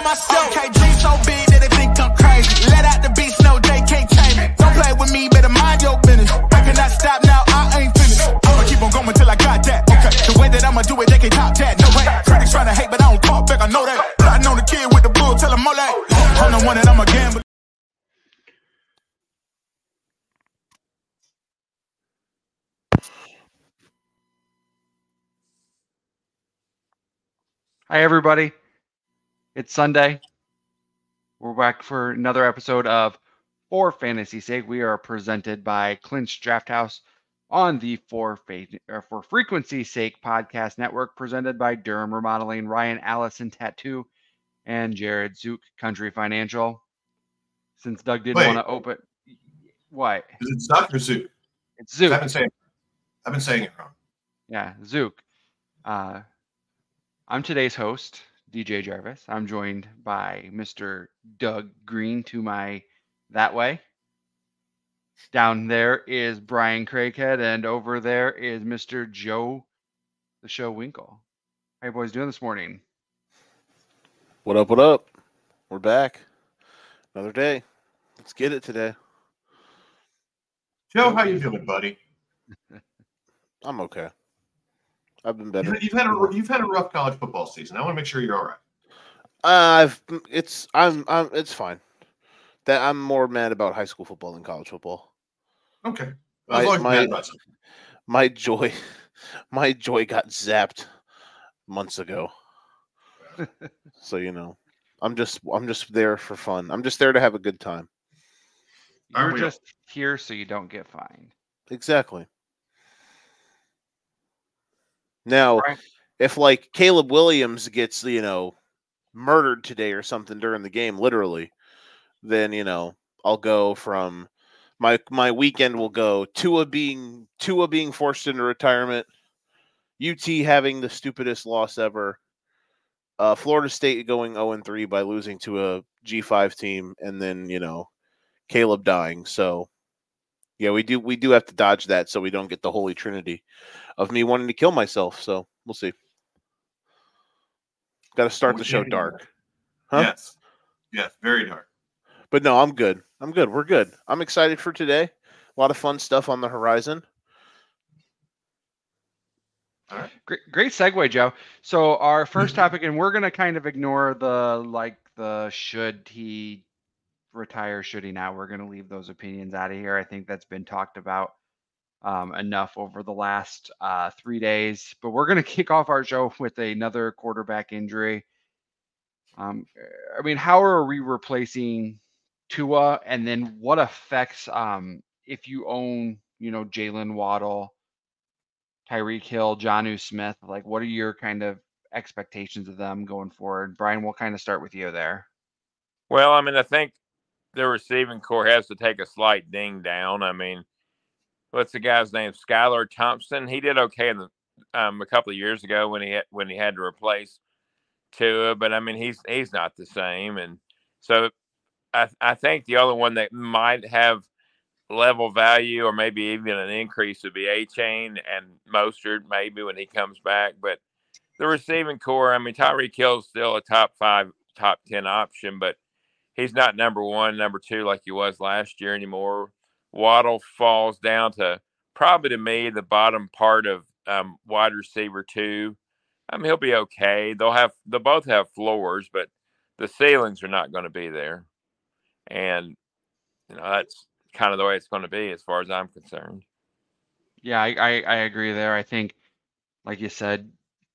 myself. Okay, dream so big that they think I'm crazy. Let out the beast, no, they can't tame it. Don't play with me, better mind your business. I cannot stop now, I ain't finished. I'ma keep on going till I got that. Okay, the way that I'ma do it, they can't top that. No way. Critics trying to hate, but I don't talk back, I know that. I know the kid with the bull, tell him all that. I'm the one that I'm a gambler. Hi, everybody. It's Sunday. We're back for another episode of For Fantasy's Sake. We are presented by Clinch Draft House on the For Frequency's Sake podcast network, presented by Durham Remodeling, Ryan Allison Tattoo, and Jared Zook Country Financial. Since Doug didn't want to open, what? Is it Zuck or Zook? It's Zook. I've been saying it wrong. Yeah, Zook. I'm today's host, DJ Jarvis. I'm joined by Mr. Doug Green to my that way. Down there is Brian Craighead, and over there is Mr. Joe the Show Winkle. How you boys doing this morning? What up, what up? We're back. Another day. Let's get it today. Joe, how you doing, buddy? I'm okay. I've been better. You've had a rough college football season. I want to make sure you're all right. It's fine. That I'm more mad about high school football than college football. Okay. My joy got zapped months ago. So I'm just there for fun. I'm just there to have a good time. You're just here so you don't get fined. Exactly. Now, if like Caleb Williams gets, murdered today or something during the game, literally, then, I'll go from my weekend will go Tua being forced into retirement, UT having the stupidest loss ever, Florida State going 0-3 by losing to a G5 team, and then, Caleb dying. So yeah, we do have to dodge that so we don't get the holy trinity of me wanting to kill myself. So we'll see. Got to start the show dark. Huh? Yes, very dark. But no, I'm good. We're good. I'm excited for today. A lot of fun stuff on the horizon. All right. Great segue, Joe. So our first topic, and we're going to kind of ignore the should he retire, should he not? We're going to leave those opinions out of here. I think that's been talked about enough over the last 3 days. But we're going to kick off our show with another quarterback injury. How are we replacing Tua? And then what affects if you own, Jalen Waddle, Tyreek Hill, Jonnu Smith? Like, what are your kind of expectations of them going forward? Brian, we'll kind of start with you there. Well, I think the receiving core has to take a slight ding down. What's the guy's name? Skylar Thompson. He did okay in the a couple of years ago when he had to replace Tua, but he's not the same. And so I think the other one that might have level value or maybe even an increase would be A-Chain and Mostert maybe when he comes back. But the receiving core, Tyreek Hill's still a top 5, top 10 option, but he's not number 1, number 2 like he was last year anymore. Waddle falls down to probably, to me, the bottom part of wide receiver 2. He'll be okay. They'll both have floors, but the ceilings are not going to be there. And that's kind of the way it's going to be as far as I'm concerned. Yeah, I agree there. I think, like you said,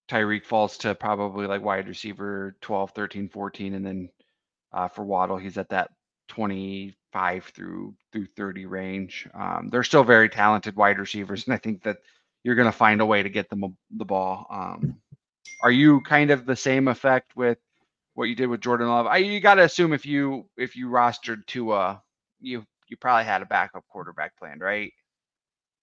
Tyreek falls to probably like wide receiver 12, 13, 14, and then for Waddle, he's at that 25 through 30 range. They're still very talented wide receivers, and I think that you're going to find a way to get them the ball. Are you kind of the same effect with what you did with Jordan Love? You got to assume if you rostered Tua, you probably had a backup quarterback planned, right?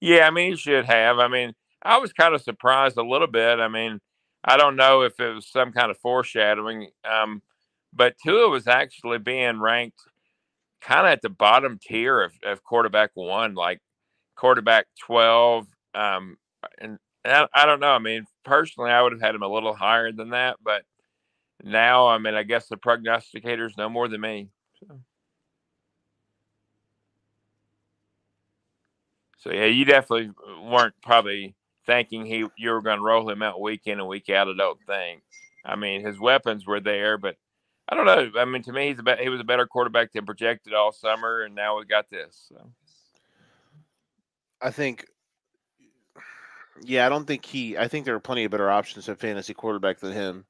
Yeah, you should have. I was kind of surprised a little bit. I don't know if it was some kind of foreshadowing, but Tua was actually being ranked kind of at the bottom tier of quarterback 1, like quarterback 12. And I don't know. Personally, I would have had him a little higher than that, but now, I mean, I guess the prognosticators know more than me. So yeah, you definitely weren't probably thinking you were going to roll him out week in and week out. I don't think. I mean, his weapons were there, but I don't know. I mean, to me, he was a better quarterback than projected all summer, and now we got this. So. I think, yeah, I think there are plenty of better options at fantasy quarterback than him.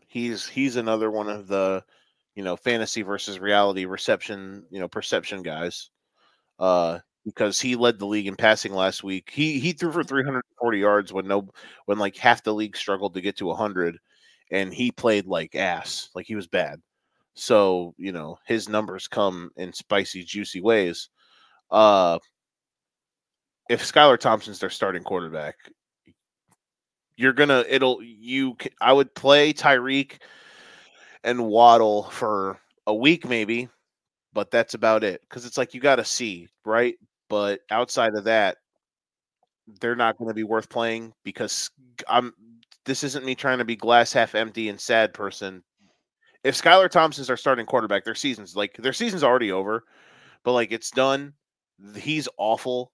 He's another one of the, fantasy versus reality perception guys. Because he led the league in passing last week. He threw for 340 yards when like half the league struggled to get to 100, and he played like ass, like he was bad. So his numbers come in spicy, juicy ways. If Skylar Thompson's their starting quarterback, I would play Tyreek and Waddle for a week maybe, but that's about it. Because it's like you got to see, right? But outside of that, they're not going to be worth playing because this isn't me trying to be glass half empty and sad person. If Skylar Thompson's our starting quarterback, their season's already over, but like it's done. He's awful.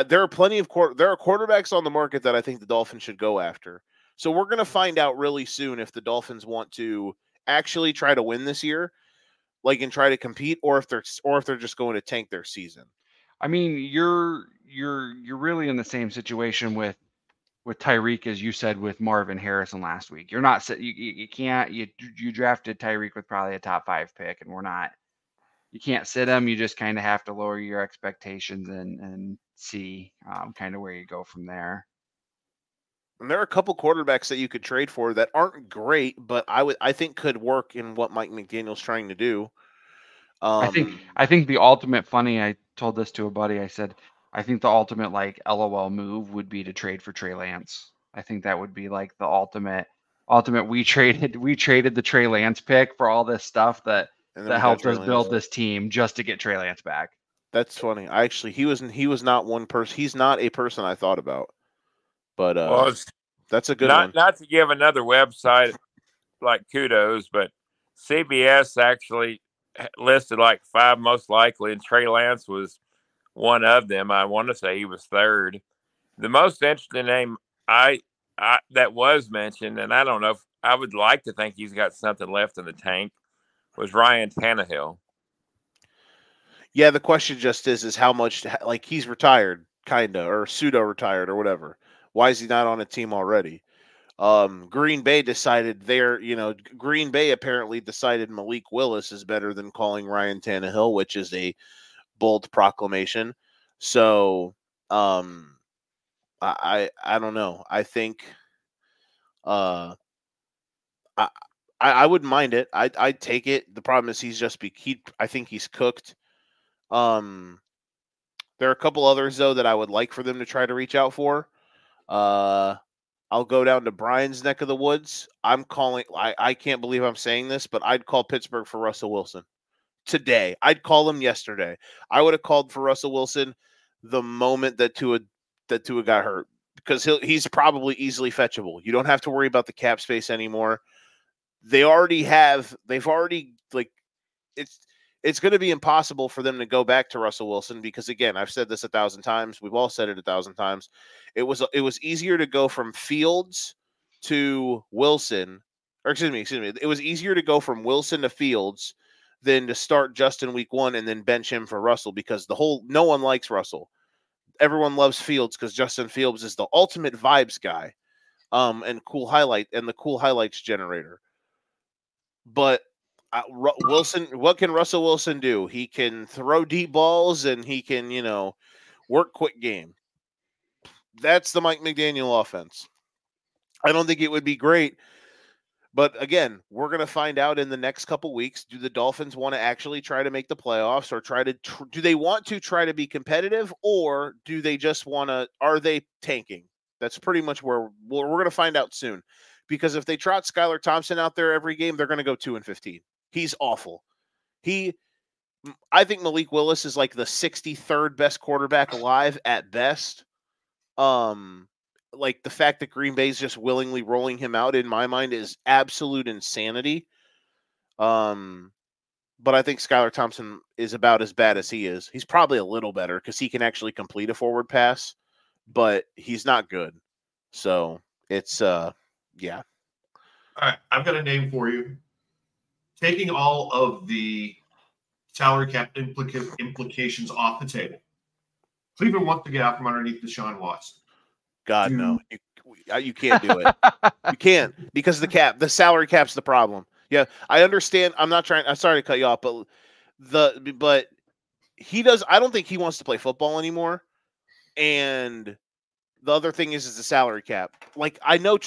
There are quarterbacks on the market that I think the Dolphins should go after. So we're going to find out really soon if the Dolphins want to actually try to win this year, like and try to compete, or if they're just going to tank their season. I mean, you're really in the same situation with Tyreek as you said with Marvin Harrison last week. You're not you can't you drafted Tyreek with probably a top 5 pick, and you can't sit him. You just kind of have to lower your expectations and see kind of where you go from there. And there are a couple quarterbacks that you could trade for that aren't great, but I think could work in what Mike McDaniel's trying to do. I think the ultimate funny. I told this to a buddy. I said, I think the ultimate like LOL move would be to trade for Trey Lance. I think that would be like the ultimate. We traded the Trey Lance pick for all this stuff that helped us build this team just to get Trey Lance back. That's funny. He was not one person. He's not a person I thought about. But that's a good one. Not to give another website like kudos, but CBS actually listed like 5 most likely, and Trey Lance was one of them. I want to say he was third. The most interesting name that was mentioned, and I don't know if I would like to think he's got something left in the tank, was Ryan Tannehill. Yeah, the question just is how much, like he's retired, kinda, or pseudo retired, or whatever. Why is he not on a team already? Green Bay Green Bay apparently decided Malik Willis is better than calling Ryan Tannehill, which is a bold proclamation. So, I don't know. I think, I wouldn't mind it. I'd take it. The problem is I think he's cooked. There are a couple others though that I would like for them to try to reach out for. I'll go down to Brian's neck of the woods. I can't believe I'm saying this, but I'd call Pittsburgh for Russell Wilson today. I'd call him yesterday. I would have called for Russell Wilson the moment that Tua got hurt, because he's probably easily fetchable. You don't have to worry about the cap space anymore. They've already it's going to be impossible for them to go back to Russell Wilson because, again, I've said this 1,000 times. We've all said it 1,000 times. It was easier to go from Fields to Wilson, or excuse me. It was easier to go from Wilson to Fields than to start Justin week 1 and then bench him for Russell, because no one likes Russell. Everyone loves Fields because Justin Fields is the ultimate vibes guy, and the cool highlights generator. But Wilson, what can Russell Wilson do? He can throw deep balls and he can, work quick game. That's the Mike McDaniel offense. I don't think it would be great, but again, we're going to find out in the next couple weeks. Do the Dolphins want to actually try to make the playoffs, or do they want to try to be competitive, or do they just are they tanking? That's pretty much where we're going to find out soon, because if they trot Skylar Thompson out there every game, they're going to go 2-15. He's awful. I think Malik Willis is like the 63rd best quarterback alive at best. like the fact that Green Bay's just willingly rolling him out in my mind is absolute insanity. But I think Skylar Thompson is about as bad as he is. He's probably a little better because he can actually complete a forward pass, but he's not good. So it's yeah. All right, I've got a name for you. Taking all of the salary cap implications off the table, Cleveland wants to get out from underneath Deshaun Watson. God, no. You can't do it. You can't because the salary cap's the problem. Yeah, I understand. I'm sorry to cut you off, but he does. I don't think he wants to play football anymore. And the other thing is the salary cap. Like, I know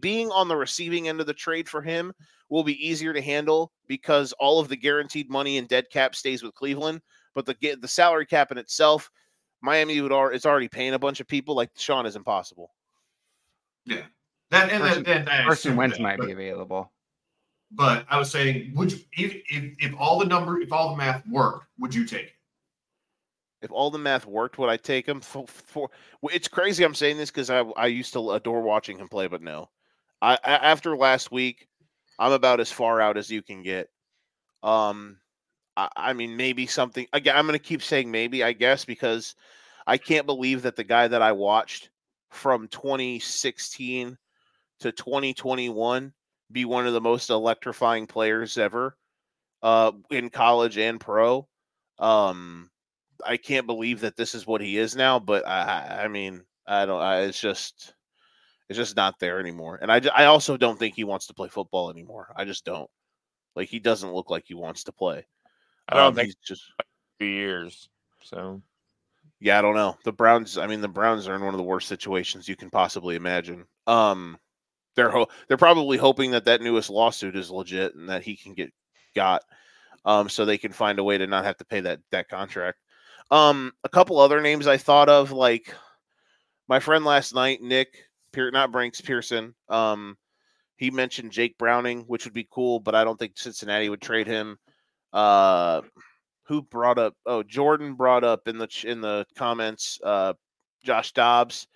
being on the receiving end of the trade for him will be easier to handle because all of the guaranteed money and dead cap stays with Cleveland. But the salary cap in itself, Miami is already paying a bunch of people. Like Deshaun is impossible. Yeah, Carson Wentz might be available. But I was saying, would you if all the math worked, would you take it? If all the math worked, would I take him? It's crazy I'm saying this because I used to adore watching him play, but no. After last week, I'm about as far out as you can get. I mean, maybe something. Again, I'm going to keep saying maybe, I guess, because I can't believe that the guy that I watched from 2016 to 2021 be one of the most electrifying players ever in college and pro. I can't believe that this is what he is now, but I mean, I don't. It's just not there anymore. And I also don't think he wants to play football anymore. I just don't. Like, he doesn't look like he wants to play. I don't think he's just 2 years. So yeah, I don't know. The Browns. I mean, the Browns are in one of the worst situations you can possibly imagine. They're probably hoping that newest lawsuit is legit and that he can get got, so they can find a way to not have to pay that contract. A couple other names I thought of, like my friend last night, Nick, not Brinks, Pearson. He mentioned Jake Browning, which would be cool, but I don't think Cincinnati would trade him. Who brought up? Oh, Jordan brought up in the comments. Josh Dobbs.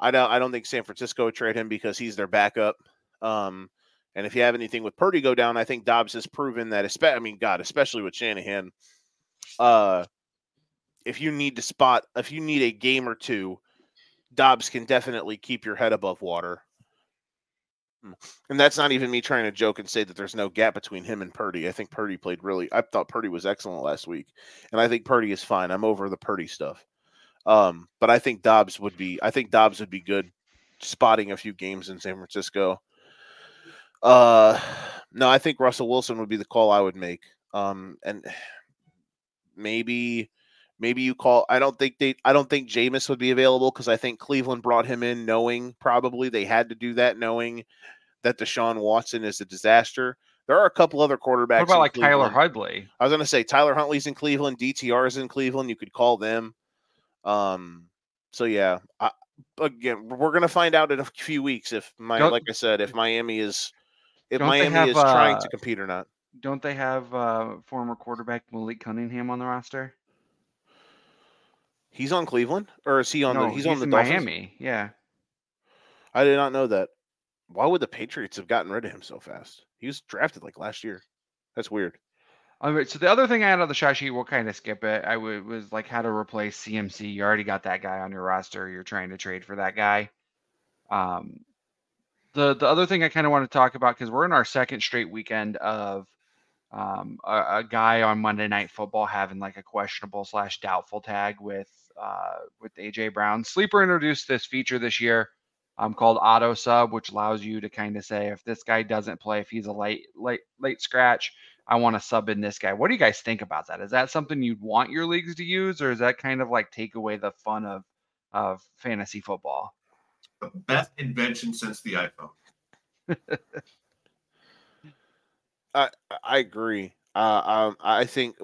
I don't think San Francisco would trade him because he's their backup. And if you have anything with Purdy go down, I think Dobbs has proven that. Especially with Shanahan. If you need a game or two, Dobbs can definitely keep your head above water. And that's not even me trying to joke and say that there's no gap between him and Purdy. I think Purdy I thought Purdy was excellent last week. And I think Purdy is fine. I'm over the Purdy stuff. But I think Dobbs would be good spotting a few games in San Francisco. No, I think Russell Wilson would be the call I would make. And maybe you call. I don't think Jameis would be available because I think Cleveland brought him in knowing probably they had to do that, knowing that Deshaun Watson is a disaster. There are a couple other quarterbacks. What about like Cleveland. Tyler Huntley? I was going to say Tyler Huntley's in Cleveland. DTR is in Cleveland. You could call them. So yeah. Again, we're going to find out in a few weeks if Miami is trying to compete or not. Don't they have former quarterback Malik Cunningham on the roster? He's on Cleveland, or is he on he's on the in Dolphins? Miami. Yeah. I did not know that. Why would the Patriots have gotten rid of him so fast? He was drafted like last year. That's weird. All right, so the other thing I had on the shot sheet, we'll kind of skip it. Was like how to replace CMC. You already got that guy on your roster. You're trying to trade for that guy. The other thing I kind of want to talk about, because we're in our second straight weekend of a guy on Monday Night Football having like a questionable / doubtful tag with AJ Brown. Sleeper introduced this feature this year called Auto Sub, which allows you to kind of say, if this guy doesn't play, if he's a late scratch, I want to sub in this guy. What do you guys think about that? Is that something you'd want your leagues to use, or is that kind of like take away the fun of fantasy football? The best invention since the iPhone. I agree. I think,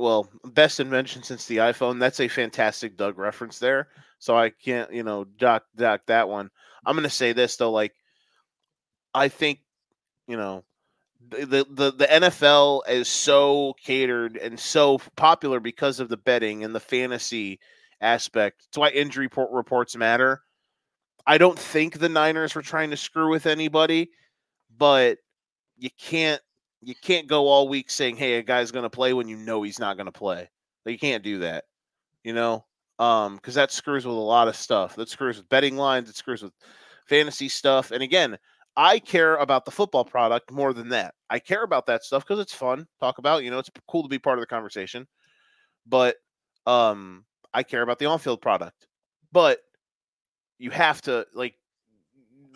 best invention since the iPhone. That's a fantastic Doug reference there. So I can't, dock that one. I'm going to say this though, like, I think, the NFL is so catered and so popular because of the betting and the fantasy aspect. That's why injury reports matter. I don't think the Niners were trying to screw with anybody, but you can't go all week saying, hey, a guy's going to play when you know he's not going to play. Like, you can't do that, because that screws with a lot of stuff. That screws with betting lines. It screws with fantasy stuff. And again, I care about the football product more than that. I care about that stuff because it's fun to talk about. It's cool to be part of the conversation. But I care about the on-field product. But you have to, like,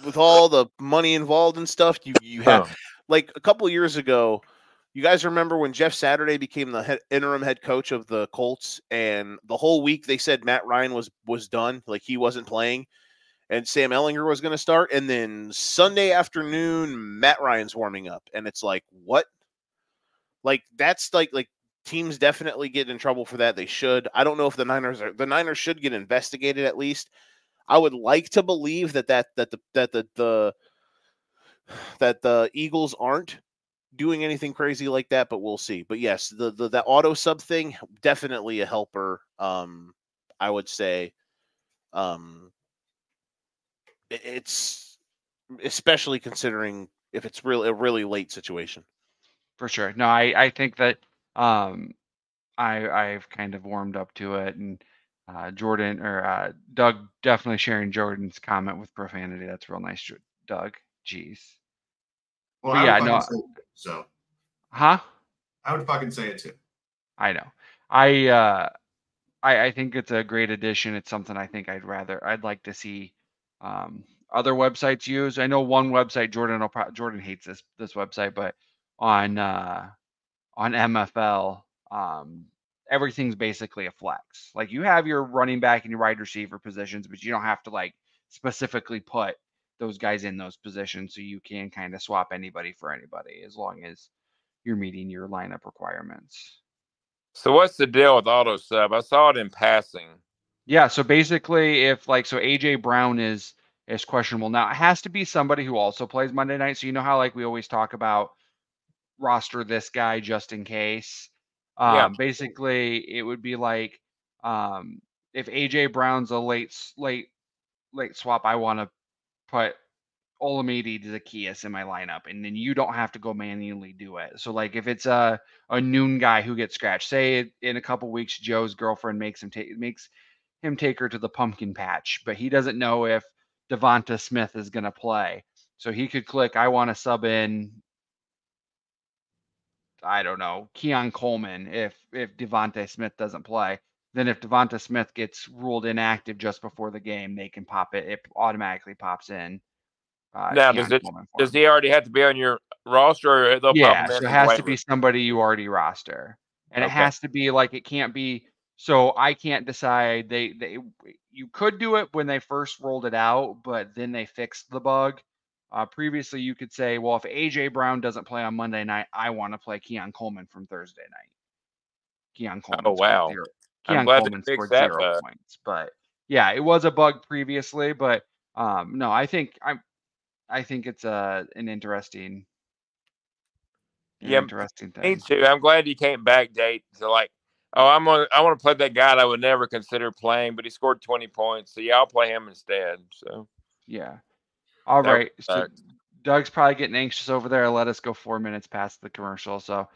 with all the money involved and stuff, you have, like, a couple of years ago, you guys remember when Jeff Saturday became the interim head coach of the Colts, and the whole week they said Matt Ryan was done, like he wasn't playing, and Sam Ehlinger was going to start, and then Sunday afternoon, Matt Ryan's warming up, and it's like, what? Like, that's like teams definitely get in trouble for that. They should. I don't know if the Niners should get investigated at least. I would like to believe that the Eagles aren't doing anything crazy like that, but we'll see. But yes, the auto sub thing, definitely a helper. I would say, it's especially considering if it's really a really late situation. For sure. No, I think that I've kind of warmed up to it, and Jordan or Doug definitely sharing Jordan's comment with profanity. That's real nice, Doug. Jeez. Well, but I yeah, would no. say it, so. Huh? I would fucking say it too. I know. I think it's a great addition. It's something I think I'd like to see other websites use. I know one website, Jordan hates this website, but on MFL, everything's basically a flex. Like, you have your running back and your wide receiver positions, but you don't have to like specifically put those guys in those positions, so you can kind of swap anybody for anybody as long as you're meeting your lineup requirements. So what's the deal with auto sub? I saw it in passing. Yeah, so basically so AJ Brown is questionable. Now, it has to be somebody who also plays Monday night. So you know how like we always talk about roster this guy just in case. Basically it would be like if AJ Brown's a late swap, I want to put Olamide Zacchaeus in my lineup, and then you don't have to go manually do it. So like if it's a noon guy who gets scratched, say in a couple weeks Joe's girlfriend makes him take her to the pumpkin patch, but he doesn't know if Devonta Smith is going to play. So he could click, I want to sub in, I don't know, Keon Coleman if Devonta Smith doesn't play. Then if Devonta Smith gets ruled inactive just before the game, they can pop it. It automatically pops in. Now, does he already have to be on your roster? Or they'll pop him in so it has to be somebody you already roster. And it has to be like, it can't be, so I can't decide. You could do it when they first rolled it out, but then they fixed the bug. Previously, you could say, well, if AJ Brown doesn't play on Monday night, I want to play Keon Coleman from Thursday night. Keon Coleman. Oh, wow. Keon Coleman scored 0 points. But yeah, it was a bug previously. But no, I think it's an interesting. Interesting thing. Me too. I'm glad you came backdate to like, I want to play that guy that I would never consider playing, but he scored 20 points. So yeah, I'll play him instead. So yeah. All right. So Doug's probably getting anxious over there. Let us go 4 minutes past the commercial. So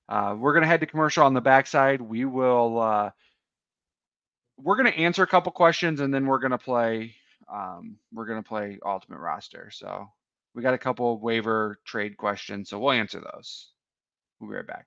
we're gonna head to commercial on the backside. We will. We're gonna answer a couple questions, and then we're gonna play. Ultimate Roster. So we got a couple of waiver trade questions, so we'll answer those. We'll be right back.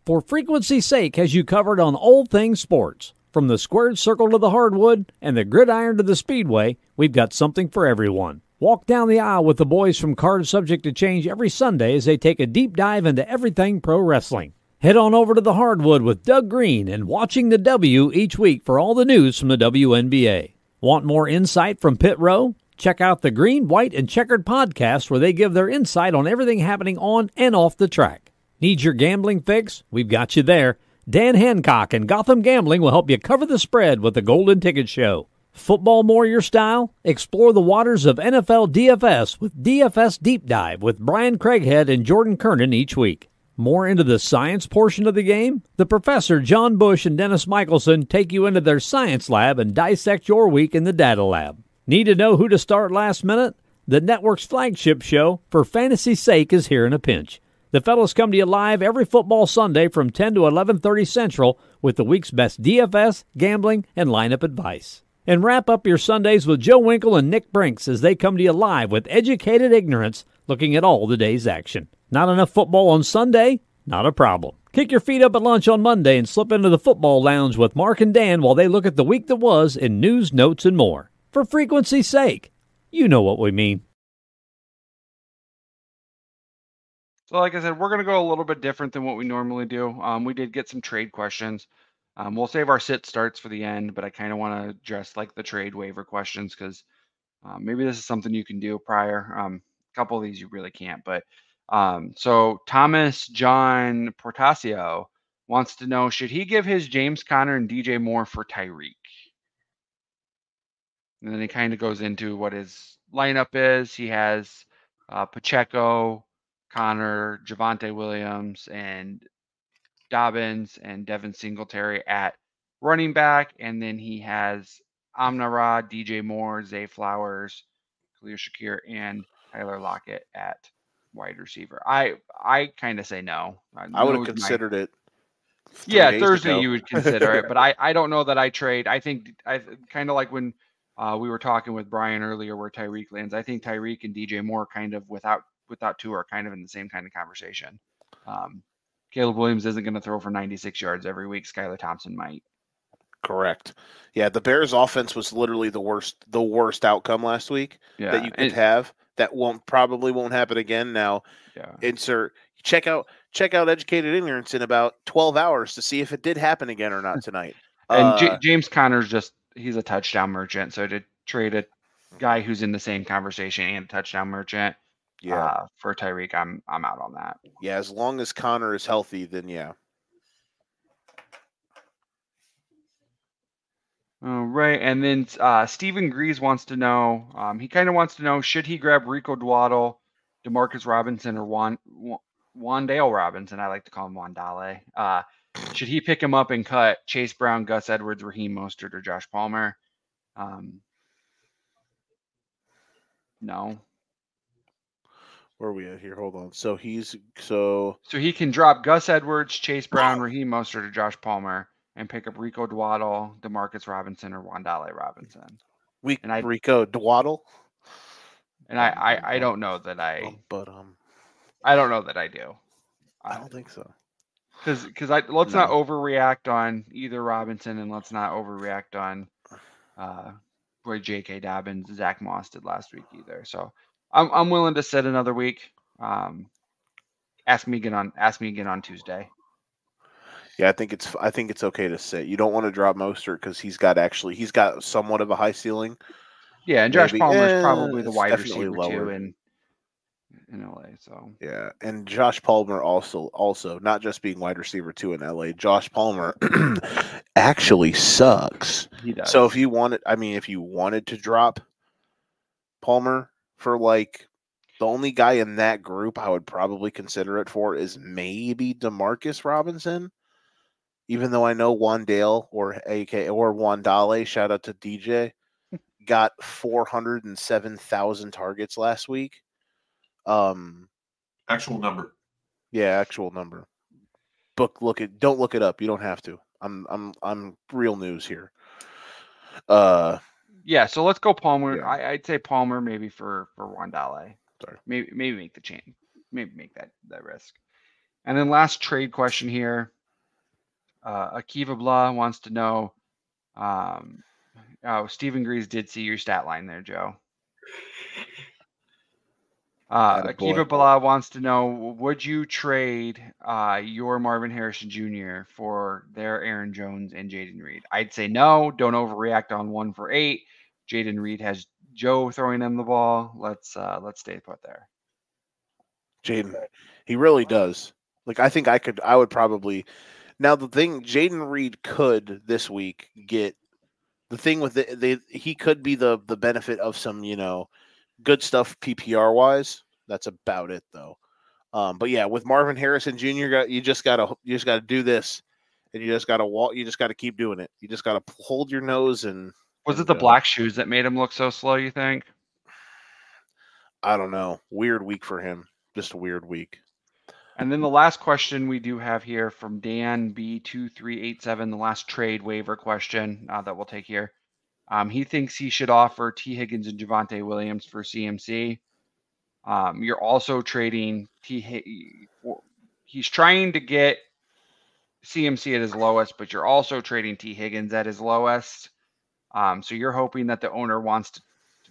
For frequency's sake, has you covered on all things sports. From the squared circle to the hardwood and the gridiron to the speedway, we've got something for everyone. Walk down the aisle with the boys from Cards Subject to Change every Sunday as they take a deep dive into everything pro wrestling. Head on over to the hardwood with Doug Green and Watching the W each week for all the news from the WNBA. Want more insight from Pit Row? Check out the Green, White, and Checkered podcast where they give their insight on everything happening on and off the track. Need your gambling fix? We've got you there. Dan Hancock and Gotham Gambling will help you cover the spread with the Golden Ticket Show. Football more your style? Explore the waters of NFL DFS with DFS Deep Dive with Brian Craighead and Jordan Kernan each week. More into the science portion of the game? The Professor John Bush and Dennis Michelson take you into their science lab and dissect your week in the data lab. Need to know who to start last minute? The network's flagship show, For Fantasy's Sake, is here in a pinch. The fellas come to you live every football Sunday from 10 to 11:30 Central with the week's best DFS, gambling, and lineup advice. And wrap up your Sundays with Joe Winkle and Nick Brinks as they come to you live with educated ignorance, looking at all the day's action. Not enough football on Sunday? Not a problem. Kick your feet up at lunch on Monday and slip into the football lounge with Mark and Dan while they look at the week that was in news, notes, and more. For frequency's sake, you know what we mean. So like I said, we're going to go a little bit different than what we normally do. We did get some trade questions. We'll save our sit starts for the end, but I kind of want to address like the trade waiver questions because maybe this is something you can do prior. A couple of these you really can't. But so Thomas John Portasio wants to know, should he give his James Conner and DJ Moore for Tyreek? And then he kind of goes into what his lineup is. He has Pacheco, Connor, Javonte Williams, and Dobbins and Devin Singletary at running back. And then he has Amon-Ra, DJ Moore, Zay Flowers, Khalil Shakir, and Tyler Lockett at wide receiver. I kind of say no. I would have considered it. Yeah, Thursday you would consider it, but I don't know that I trade. I think I kind of like when we were talking with Brian earlier where Tyreek lands. I think Tyreek and DJ Moore kind of without two are kind of in the same kind of conversation. Caleb Williams isn't going to throw for 96 yards every week. Skylar Thompson might. Correct. Yeah, the Bears' offense was literally the worst outcome last week that you could have. That probably won't happen again. Now, check out educated ignorance in about 12 hours to see if it did happen again or not tonight. And James Conner's he's a touchdown merchant. So to trade a guy who's in the same conversation and a touchdown merchant, for Tyreek, I'm out on that. Yeah, as long as Connor is healthy, then yeah. All right, and then Stephen Grease wants to know. He kind of wants to know: should he grab Rico Dwaddle, Demarcus Robinson, or Wandale Robinson? I like to call him Wandale. Should he pick him up and cut Chase Brown, Gus Edwards, Raheem Mostert, or Josh Palmer? No. Where are we at here? Hold on. So he can drop Gus Edwards, Chase Brown, Raheem Mostert, or Josh Palmer, and pick up Rico Dwaddle, Demarcus Robinson, or Wandale Robinson. Rico Dwaddle. And I don't know that I. But I don't know that I do. I don't think so. Because let's not overreact on either Robinson, and let's not overreact on where J.K. Dobbins, Zach Moss did last week either. So I'm willing to sit another week. Ask me again on Tuesday. Yeah, I think it's okay to sit. You don't want to drop Mostert because he's got somewhat of a high ceiling. Yeah, and Josh Palmer is probably the wide receiver lower. Too in LA. So yeah, and Josh Palmer also not just being wide receiver 2 in LA. Josh Palmer actually sucks. He does. So if you wanted to drop Palmer for like the only guy in that group, I would probably consider it for is maybe Demarcus Robinson. Even though I know Wandale or Wandale, shout out to DJ, got 407,000 targets last week. Actual number. Yeah, actual number. Don't look it up. You don't have to. I'm real news here. Yeah, so let's go Palmer. Yeah. I'd say Palmer maybe for Wandale. Sorry. Maybe make the change. Maybe make that risk. And then last trade question here. Akiva Blah wants to know. Stephen Grease did see your stat line there, Joe. Akiva Blah wants to know: would you trade your Marvin Harrison Jr. for their Aaron Jones and Jaden Reed? I'd say no. Don't overreact on 1 for 8. Jaden Reed has Joe throwing him the ball. Let's stay put there. Jaden, he really does. Like I think I would probably. Now the thing, Jaden Reed could this week get the thing with he could be the benefit of some good stuff PPR wise. That's about it though. But yeah, with Marvin Harrison Jr., you just gotta do this, and you just gotta walk. You just gotta keep doing it. You just gotta hold your nose and Was it the black shoes that made him look so slow, you think? I don't know. Weird week for him. Just a weird week. And then the last question we do have here from Dan B2387, the last trade waiver question that we'll take here. He thinks he should offer T. Higgins and Javonte Williams for CMC. You're also trading he's trying to get CMC at his lowest, but you're also trading T. Higgins at his lowest. So you're hoping that the owner wants to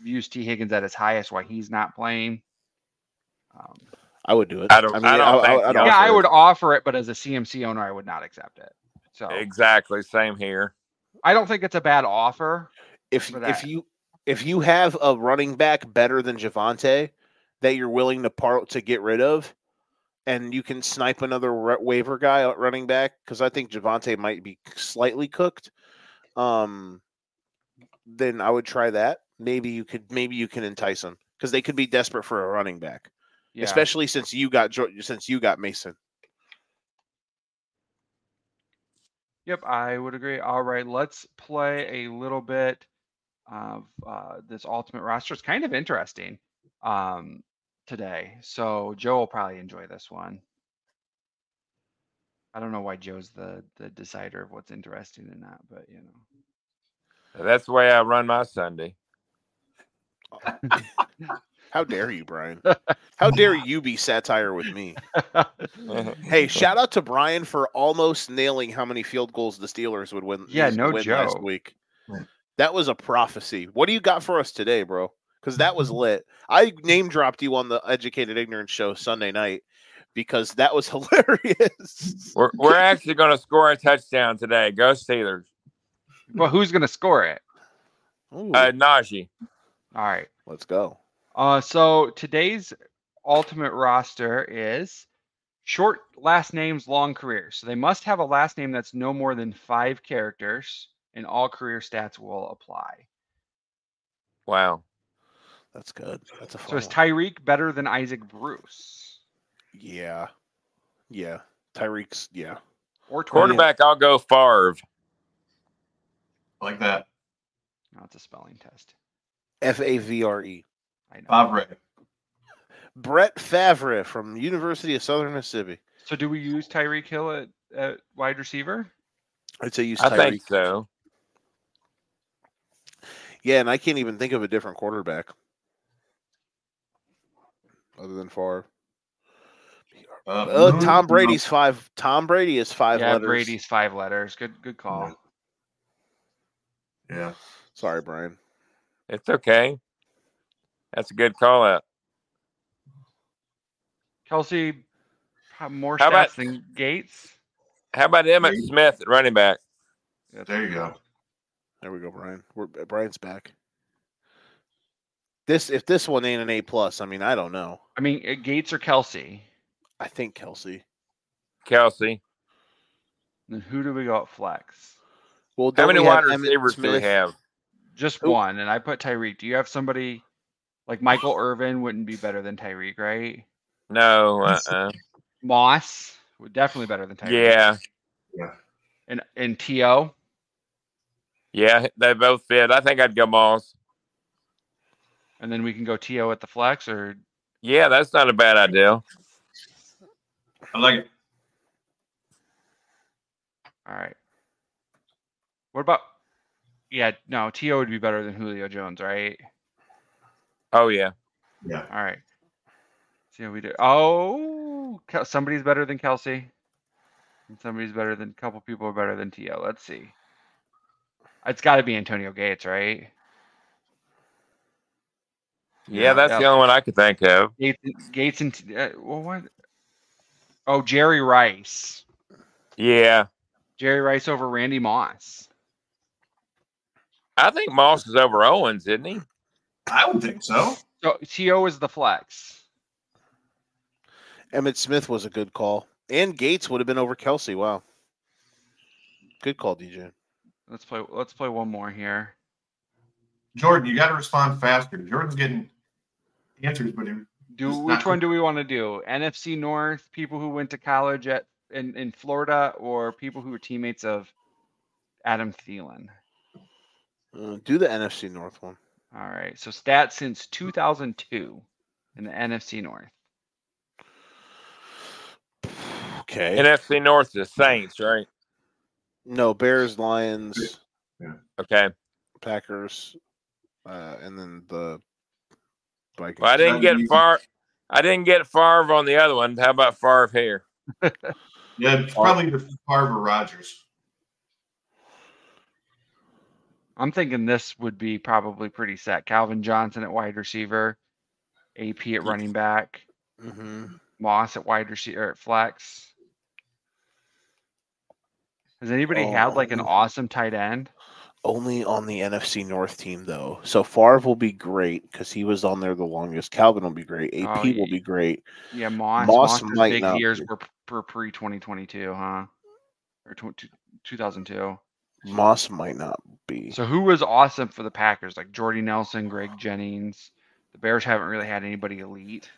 use T. Higgins at his highest while he's not playing. I would do it. I would offer it, but as a CMC owner, I would not accept it. So exactly, same here. I don't think it's a bad offer. If you have a running back better than Javonte that you're willing to get rid of, and you can snipe another waiver guy at running back, because I think Javonte might be slightly cooked, then I would try that. Maybe you can entice them, because they could be desperate for a running back, especially since you got Mason. Yep, I would agree. All right, let's play a little bit of this ultimate roster. It's kind of interesting today. So Joe will probably enjoy this one. I don't know why Joe's the decider of what's interesting in that, but you know. That's the way I run my Sunday. How dare you, Brian? How dare you be satire with me? Hey, shout out to Brian for almost nailing how many field goals the Steelers would win. Yeah, no win joke. Last week. That was a prophecy. What do you got for us today, bro? Because that was lit. I name dropped you on the Educated Ignorance show Sunday night because that was hilarious. We're actually going to score a touchdown today. Go Steelers. Well, who's going to score it? Najee. All right. Let's go. So today's ultimate roster is short last names, long careers. So they must have a last name that's no more than 5 characters, and all career stats will apply. Wow. That's good. That's a fun So is Tyreek better than Isaac Bruce? Yeah. Yeah. Tyreek's, yeah. Or quarterback, I'll go Favre. Like that. No, it's a spelling test. Favre. I know. Favre. Brett Favre from University of Southern Mississippi. So do we use Tyreek Hill at wide receiver? I'd say use Tyreek. I think so. Yeah, and I can't even think of a different quarterback other than Favre. Tom Brady's 5. Tom Brady is 5 letters. Yeah, Brady's 5 letters. Good call. Yeah. Sorry, Brian. It's okay. That's a good call out. Kelsey, more stats than Gates. How about Emmett Smith at running back? Yeah, there you go. There we go, Brian. Brian's back. If this one ain't an A+, I mean, I don't know. I mean, Gates or Kelsey? I think Kelsey. Then who do we go at flex? Well, how many wide receivers do we have? Just one, and I put Tyreek. Do you have somebody like Michael Irvin? Wouldn't be better than Tyreek, right? No. Moss would definitely better than Tyreek. Yeah. And T.O.? Yeah, they both fit. I think I'd go Moss. And then we can go T.O. at the flex, or? Yeah, that's not a bad idea. I like it. All right. What about? Yeah, no, T.O. would be better than Julio Jones, right? Oh yeah. Yeah. All right. See how we do. Oh, somebody's better than Kelsey. And somebody's better than a couple people are better than T.O. Let's see. It's got to be Antonio Gates, right? Yeah, that's the only one I could think of. Gates and what? Oh, Jerry Rice. Yeah. Jerry Rice over Randy Moss. I think Moss is over Owens, isn't he? I would think so. So T.O. is the flex. Emmitt Smith was a good call. And Gates would have been over Kelsey. Wow. Good call, DJ. Let's play one more here. Jordan, you got to respond faster. Jordan's getting answers, but which one do we want to do? NFC North, people who went to college in Florida, or people who were teammates of Adam Thielen? Do the NFC North one. All right. So stats since 2002 in the NFC North. Okay. NFC North is Saints, right? No, Bears, Lions, Okay. Packers, and then the Vikings. Well, I didn't get Favre on the other one. How about Favre here? Yeah, it's probably the Favre or Rodgers. I'm thinking this would be probably pretty set. Calvin Johnson at wide receiver, AP at running back, Moss at wide receiver at flex. Has anybody had like an awesome tight end? Only on the NFC North team, though. So Favre will be great because he was on there the longest. Calvin will be great. AP will be great. Yeah, Moss might big not years be. were pre-2022, huh? Or 2002. Moss might not be. So who was awesome for the Packers? Like Jordy Nelson, Greg Jennings. The Bears haven't really had anybody elite.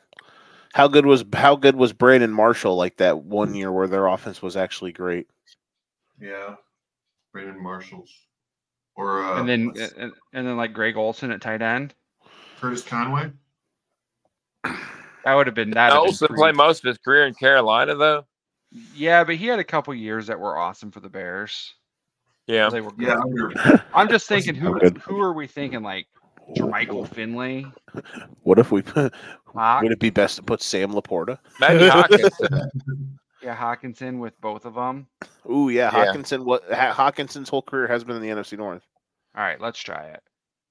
How good was Brandon Marshall like that one year where their offense was actually great? Yeah, Brandon Marshall's. Or and then like Greg Olsen at tight end. Curtis Conway. That would have been that. Olsen played most of his career in Carolina, though. Yeah, but he had a couple years that were awesome for the Bears. Yeah, they were good. Yeah, I'm just thinking, who are we thinking? Like Jermichael Finley. What if we would it be best to put Sam Laporta? Maybe Hawkinson. Yeah, Hawkinson with both of them. Ooh, yeah, Hawkinson. Hawkinson's whole career has been in the NFC North. All right, let's try it.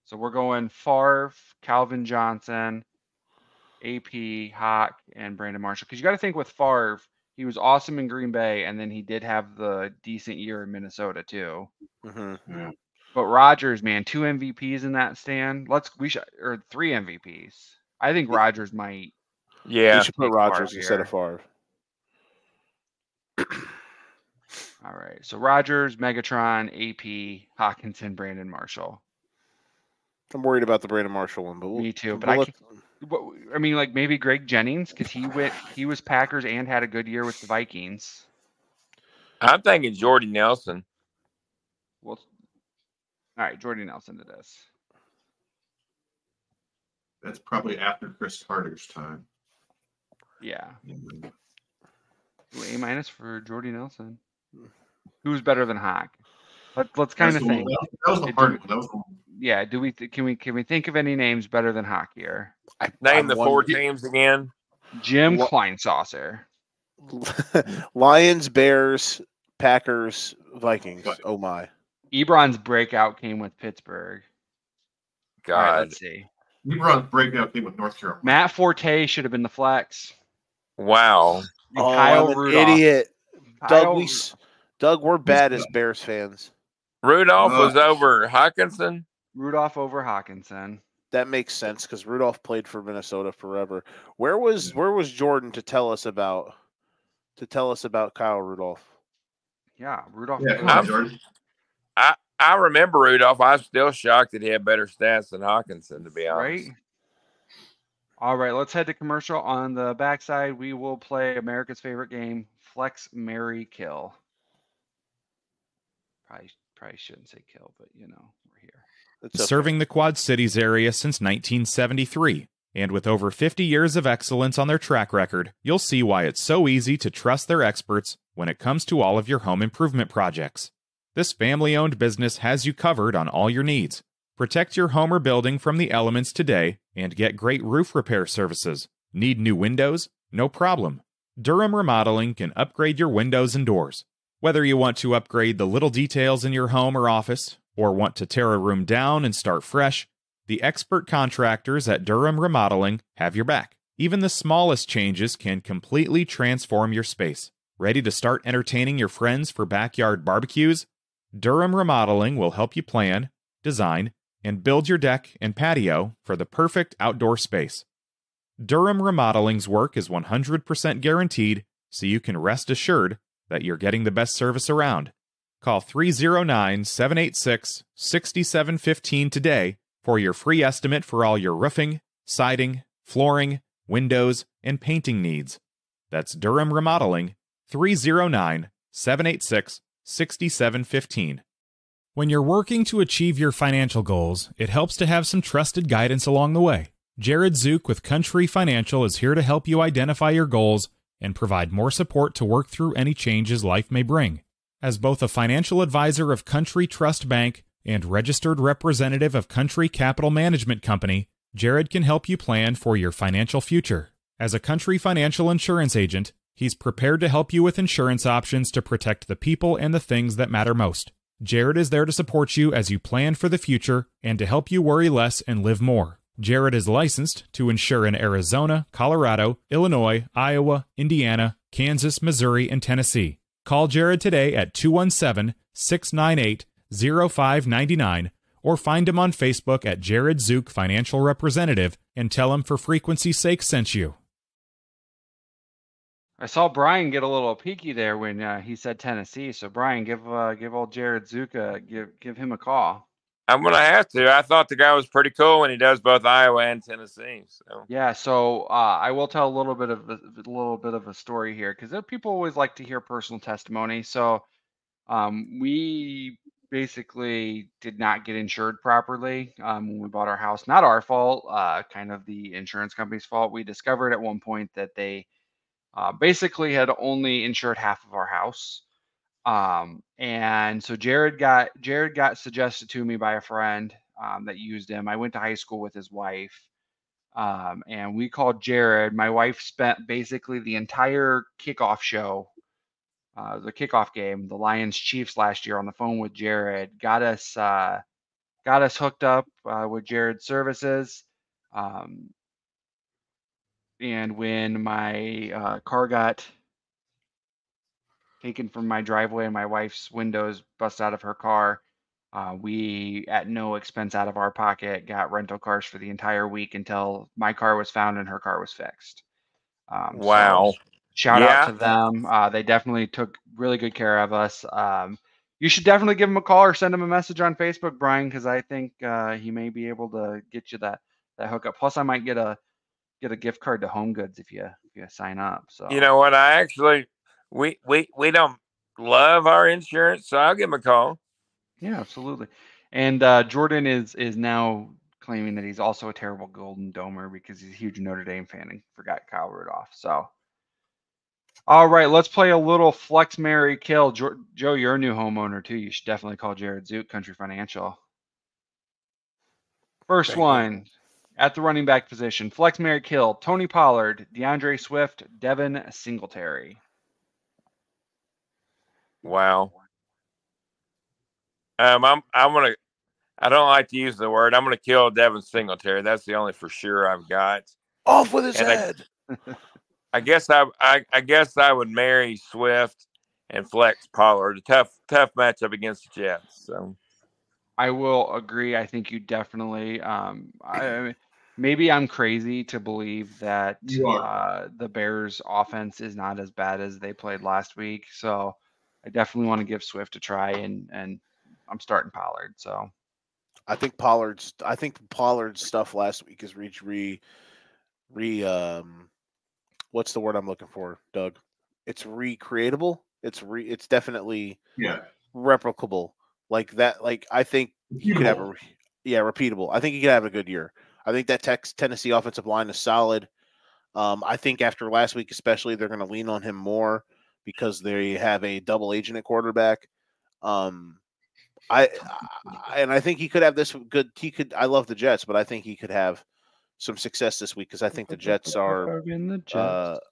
So we're going Favre, Calvin Johnson, AP, Hawk, and Brandon Marshall. Because you got to think with Favre, he was awesome in Green Bay, and then he did have the decent year in Minnesota too. Yeah. But Rodgers, man, 2 MVPs in that stand. Or 3 MVPs. I think Rodgers might. Yeah, you should put Rodgers instead of Favre. All right. So Rodgers, Megatron, AP, Hawkinson, Brandon Marshall. I'm worried about the Brandon Marshall one, but me too. But I mean, like maybe Greg Jennings because he was Packers and had a good year with the Vikings. I'm thinking Jordy Nelson. Well, all right, Jordy Nelson to this. That's probably after Chris Carter's time. Yeah. A- for Jordy Nelson. Who's better than Hawk? Let's kind of think. That was the hard one. Yeah. Can we think of any names better than Hawk here? Name the 4 teams again. Jim Kleinsaucer. Lions, Bears, Packers, Vikings. Oh my. Ebron's breakout came with Pittsburgh. God. All right, let's see. Ebron's breakout came with North Carolina. Matt Forte should have been the flex. Wow. Kyle Rudolph. Idiot. Doug, we're bad as Bears fans. Rudolph was over Hawkinson. Rudolph over Hawkinson. That makes sense because Rudolph played for Minnesota forever. Where was Jordan to tell us about Kyle Rudolph? Yeah, Rudolph. Yeah, Jordan. I remember Rudolph. I'm still shocked that he had better stats than Hawkinson, to be honest. Right. All right, let's head to commercial. On the backside, we will play America's favorite game, Flex, Marry, Kill. Probably shouldn't say kill, but we're here. Serving the Quad Cities area since 1973. And with over 50 years of excellence on their track record, you'll see why it's so easy to trust their experts when it comes to all of your home improvement projects. This family-owned business has you covered on all your needs. Protect your home or building from the elements today and get great roof repair services. Need new windows? No problem. Durham Remodeling can upgrade your windows and doors. Whether you want to upgrade the little details in your home or office, or want to tear a room down and start fresh, the expert contractors at Durham Remodeling have your back. Even the smallest changes can completely transform your space. Ready to start entertaining your friends for backyard barbecues? Durham Remodeling will help you plan, design, and build your deck and patio for the perfect outdoor space. Durham Remodeling's work is 100% guaranteed, so you can rest assured that you're getting the best service around. Call 309-786-6715 today for your free estimate for all your roofing, siding, flooring, windows, and painting needs. That's Durham Remodeling, 309-786-6715. When you're working to achieve your financial goals, it helps to have some trusted guidance along the way. Jared Zook with Country Financial is here to help you identify your goals and provide more support to work through any changes life may bring. As both a financial advisor of Country Trust Bank and registered representative of Country Capital Management Company, Jared can help you plan for your financial future. As a Country Financial insurance agent, he's prepared to help you with insurance options to protect the people and the things that matter most. Jared is there to support you as you plan for the future and to help you worry less and live more. Jared is licensed to insure in Arizona, Colorado, Illinois, Iowa, Indiana, Kansas, Missouri, and Tennessee. Call Jared today at 217-698-0599 or find him on Facebook at Jared Zook Financial Representative and tell him For Frequency's Sake sent you. I saw Brian get a little peaky there when he said Tennessee. So Brian, give old Jared Zuka, give him a call. I'm gonna have to. I thought the guy was pretty cool when he does both Iowa and Tennessee. So yeah, so I will tell a little bit of a story here because people always like to hear personal testimony. So we basically did not get insured properly when we bought our house. Not our fault, kind of the insurance company's fault. We discovered at one point that they basically had only insured half of our house. And so Jared got suggested to me by a friend that used him. I went to high school with his wife. And we called Jared. My wife spent basically the entire kickoff show, the kickoff game, the Lions Chiefs last year, on the phone with Jared. Got us hooked up with Jared's services. And when my car got taken from my driveway and my wife's windows bust out of her car, we, at no expense out of our pocket, got rental cars for the entire week until my car was found and her car was fixed. wow. So shout out to them. They definitely took really good care of us. You should definitely give him a call or send him a message on Facebook, Brian, because I think he may be able to get you that hookup. Plus, I might get a gift card to Home Goods if you sign up. So you know what? I actually we don't love our insurance, so I'll give him a call. Yeah, absolutely. And Jordan is now claiming that he's also a terrible Golden Domer because he's a huge Notre Dame fan and forgot Kyle Rudolph. So, all right, let's play a little Flex, Marry, Kill. Joe, you're a new homeowner too. You should definitely call Jared Zook, Country Financial. First one, at the running back position, Flex, Marry, Kill. Tony Pollard, DeAndre Swift, Devin Singletary. Wow. I'm gonna. I don't like to use the word. I'm gonna kill Devin Singletary. That's the only for sure I've got. Off with his head. I guess I would marry Swift and flex Pollard. A tough matchup against the Jets. So I will agree. I think you definitely. Maybe I'm crazy to believe that the Bears' offense is not as bad as they played last week. So I definitely want to give Swift a try, and I'm starting Pollard. So I think Pollard's stuff last week is what's the word I'm looking for, Doug? It's recreatable. It's definitely replicable. Like that. Like I think he could have repeatable. I think he could have a good year. I think that Tennessee offensive line is solid. I think after last week, especially, they're going to lean on him more because they have a double agent at quarterback. I think he could have this good. I love the Jets, but I think he could have some success this week because I think the Jets are.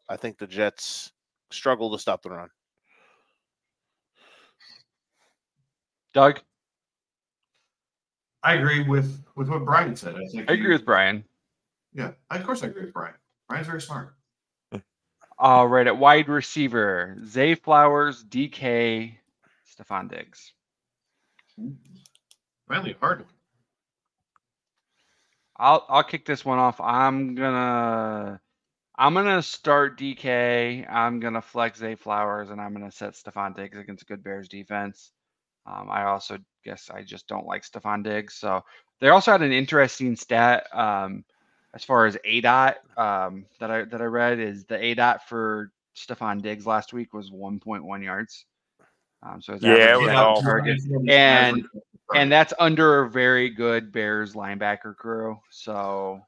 I think the Jets struggle to stop the run. Doug, I agree with what Brian said. I agree with Brian. Yeah, of course I agree with Brian. Brian's very smart. All right, at wide receiver, Zay Flowers, DK, Stephon Diggs. Finally, hard. I'll kick this one off. I'm gonna start DK. I'm gonna flex Zay Flowers, and I'm gonna set Stephon Diggs against a good Bears defense. I also guess I just don't like Stephon Diggs. So they also had an interesting stat as far as ADOT that I read is the ADOT for Stephon Diggs last week was 1.1 yards. So his average it was target, And that's under a very good Bears linebacker crew. So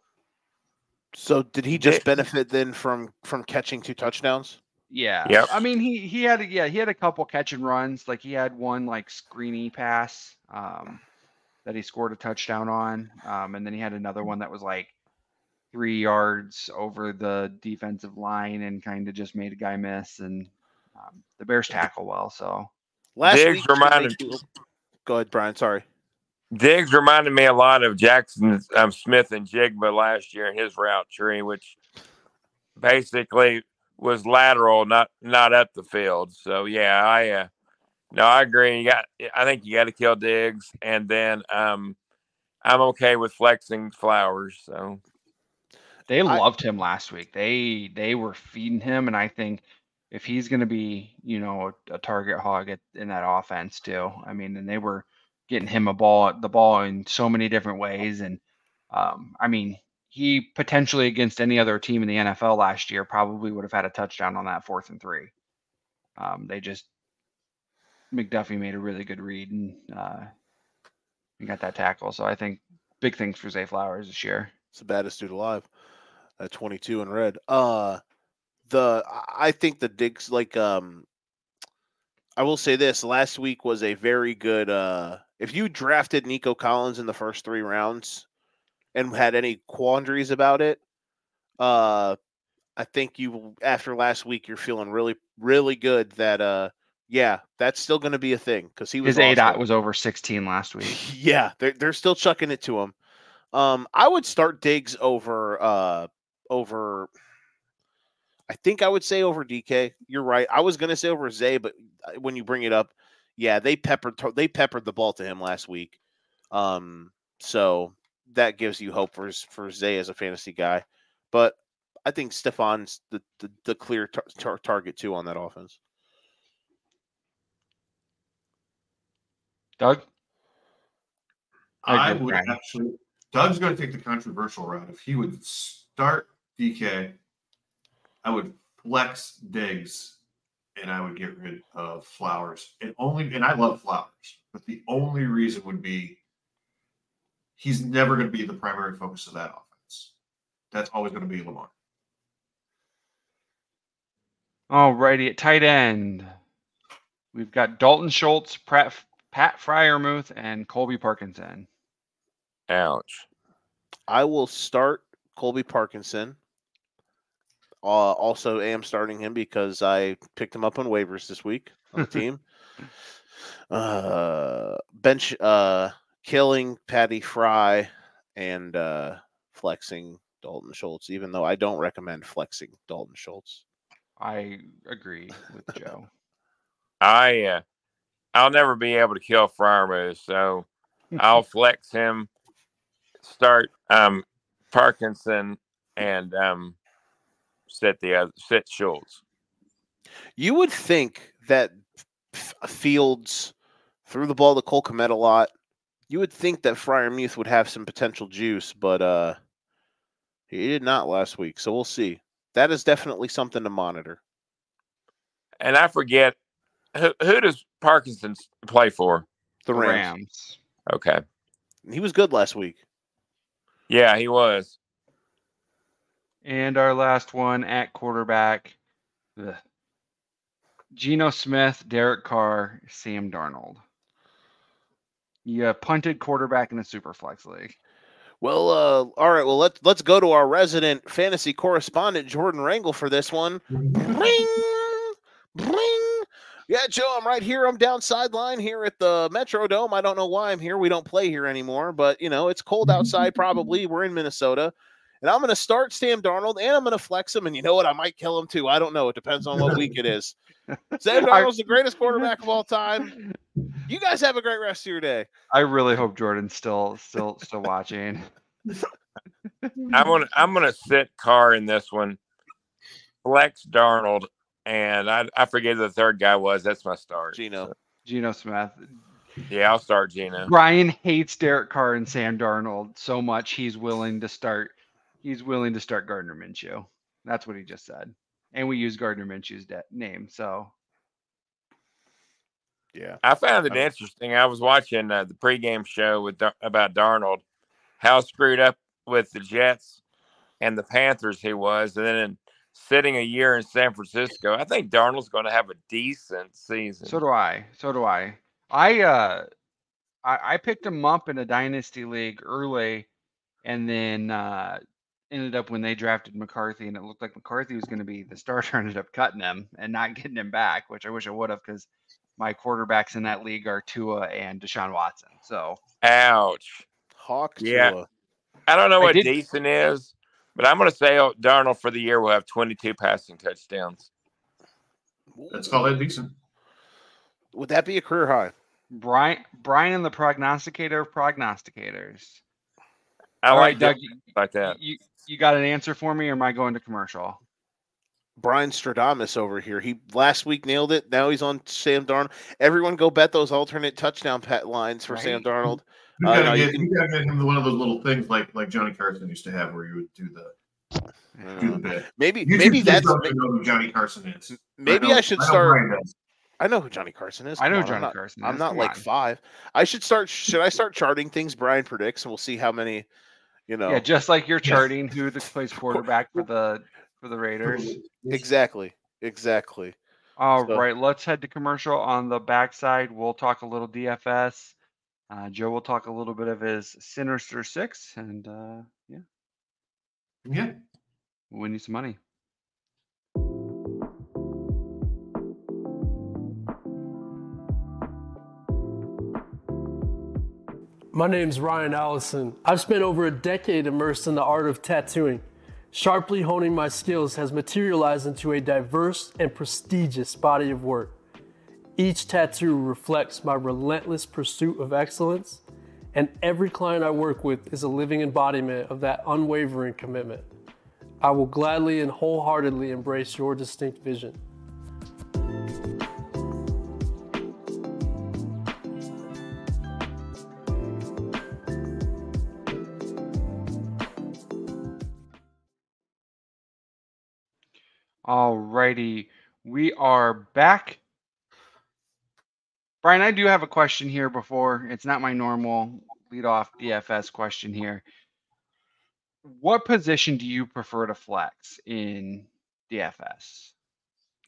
did he just benefit then from catching 2 touchdowns? yeah. Yep. I mean, he had a couple catch and runs. Like he had one like screeny pass that he scored a touchdown on. And then he had another one that was like 3 yards over the defensive line and kind of just made a guy miss. And the Bears tackle well. So Last Diggs week, reminded. Go ahead, Brian. Sorry. Diggs reminded me a lot of Jackson Smith and Jigba last year in his route tree, which basically was lateral, not up the field. So yeah, I agree. I think you got to kill Diggs, and then I'm okay with flexing Flowers. So they loved him last week. They were feeding him, and I think if he's going to be, a target hog in that offense too. I mean, and they were getting him the ball in so many different ways, and I mean, he potentially against any other team in the NFL last year probably would have had a touchdown on that 4th and 3. McDuffie made a really good read and got that tackle. So I think big things for Zay Flowers this year. It's the baddest dude alive at 22 in red. I think the Diggs, I will say this, last week was a very good, if you drafted Nico Collins in the first 3 rounds and had any quandaries about it, I think after last week, you're feeling really, really good that, yeah, that's still going to be a thing because he was his ADOT was over 16 last week. Yeah, they're still chucking it to him. I would start Diggs over. I think I would say over DK. You're right. I was going to say over Zay, but when you bring it up, yeah, they peppered the ball to him last week. So that gives you hope for Zay as a fantasy guy. But I think Stefan's the clear target too on that offense. Doug? Doug's going to take the controversial route. If he would start DK, I would flex Diggs and I would get rid of Flowers. And I love Flowers, but the only reason would be he's never going to be the primary focus of that offense. That's always going to be Lamar. All righty, at tight end, we've got Dalton Schultz, Pat Freiermuth, and Colby Parkinson. Ouch. I will start Colby Parkinson. Also am starting him because I picked him up on waivers this week on the team. Bench killing Patty Fry and flexing Dalton Schultz, even though I don't recommend flexing Dalton Schultz. I agree with Joe. I'll never be able to kill Freiermuth, so I'll flex him, start Parkinson, and sit Schultz. You would think that Fields threw the ball to Cole Kmet a lot. You would think that Freiermuth would have some potential juice, but he did not last week. So we'll see. That is definitely something to monitor. And I forget, who does Parkinson play for? The Rams. Okay. He was good last week. Yeah, he was. And our last one at quarterback, Geno Smith, Derek Carr, Sam Darnold. You punted quarterback in the Superflex League. Well, all right. Well, let's go to our resident fantasy correspondent, Jordan Rangel, for this one. Bring. Yeah, Joe, I'm right here. I'm down sideline here at the Metrodome. I don't know why I'm here. We don't play here anymore, but, it's cold outside probably. We're in Minnesota. And I'm going to start Sam Darnold, and I'm going to flex him. And you know what? I might kill him, too. I don't know. It depends on what week it is. Sam Darnold's the greatest quarterback of all time. You guys have a great rest of your day. I really hope Jordan's still watching. I'm gonna sit Carr in this one. Flex Darnold, and I forget who the third guy was. That's my start. Geno Smith. Yeah, I'll start Geno. Brian hates Derek Carr and Sam Darnold so much he's willing to start Gardner Minshew. That's what he just said. And we use Gardner Minshew's name, so Yeah. I found it interesting. I was watching the pregame show about Darnold, how screwed up with the Jets and the Panthers he was, and then sitting a year in San Francisco. I think Darnold's going to have a decent season. So do I. I picked him up in a dynasty league early, and then ended up when they drafted McCarthy, and it looked like McCarthy was going to be the starter. Ended up cutting him and not getting him back, which I wish I would have, because my quarterbacks in that league are Tua and Deshaun Watson. So, ouch. Hawk Yeah. Tua. I don't know what decent is, but I'm going to say Darnold for the year will have 22 passing touchdowns. Let's call that decent. Would that be a career high? Brian, the prognosticator of prognosticators. I All like right, Doug, like that. You got an answer for me, or am I going to commercial? Brian Stradamus over here. He last week nailed it. Now he's on Sam Darnold. Everyone go bet those alternate touchdown lines for Sam Darnold. You gotta get him one of those little things like Johnny Carson used to have, where you would do the bet. Maybe that's know who Johnny Carson is. Maybe I should start. I know who Johnny Carson is. I know Johnny Carson. I'm not like 5. I should start. Should I start charting things Brian predicts, and we'll see how many. Yeah, just like you're charting who plays quarterback for the Raiders. Exactly. All right, let's head to commercial. On the backside, we'll talk a little DFS. Joe will talk a little bit of his Sinister Six, and we'll win you some money. My name's Ryan Allison. I've spent over a decade immersed in the art of tattooing. Sharply honing my skills has materialized into a diverse and prestigious body of work. Each tattoo reflects my relentless pursuit of excellence, and every client I work with is a living embodiment of that unwavering commitment. I will gladly and wholeheartedly embrace your distinct vision. Alrighty, we are back. Brian, I do have a question here before. It's not my normal leadoff DFS question here. What position do you prefer to flex in DFS?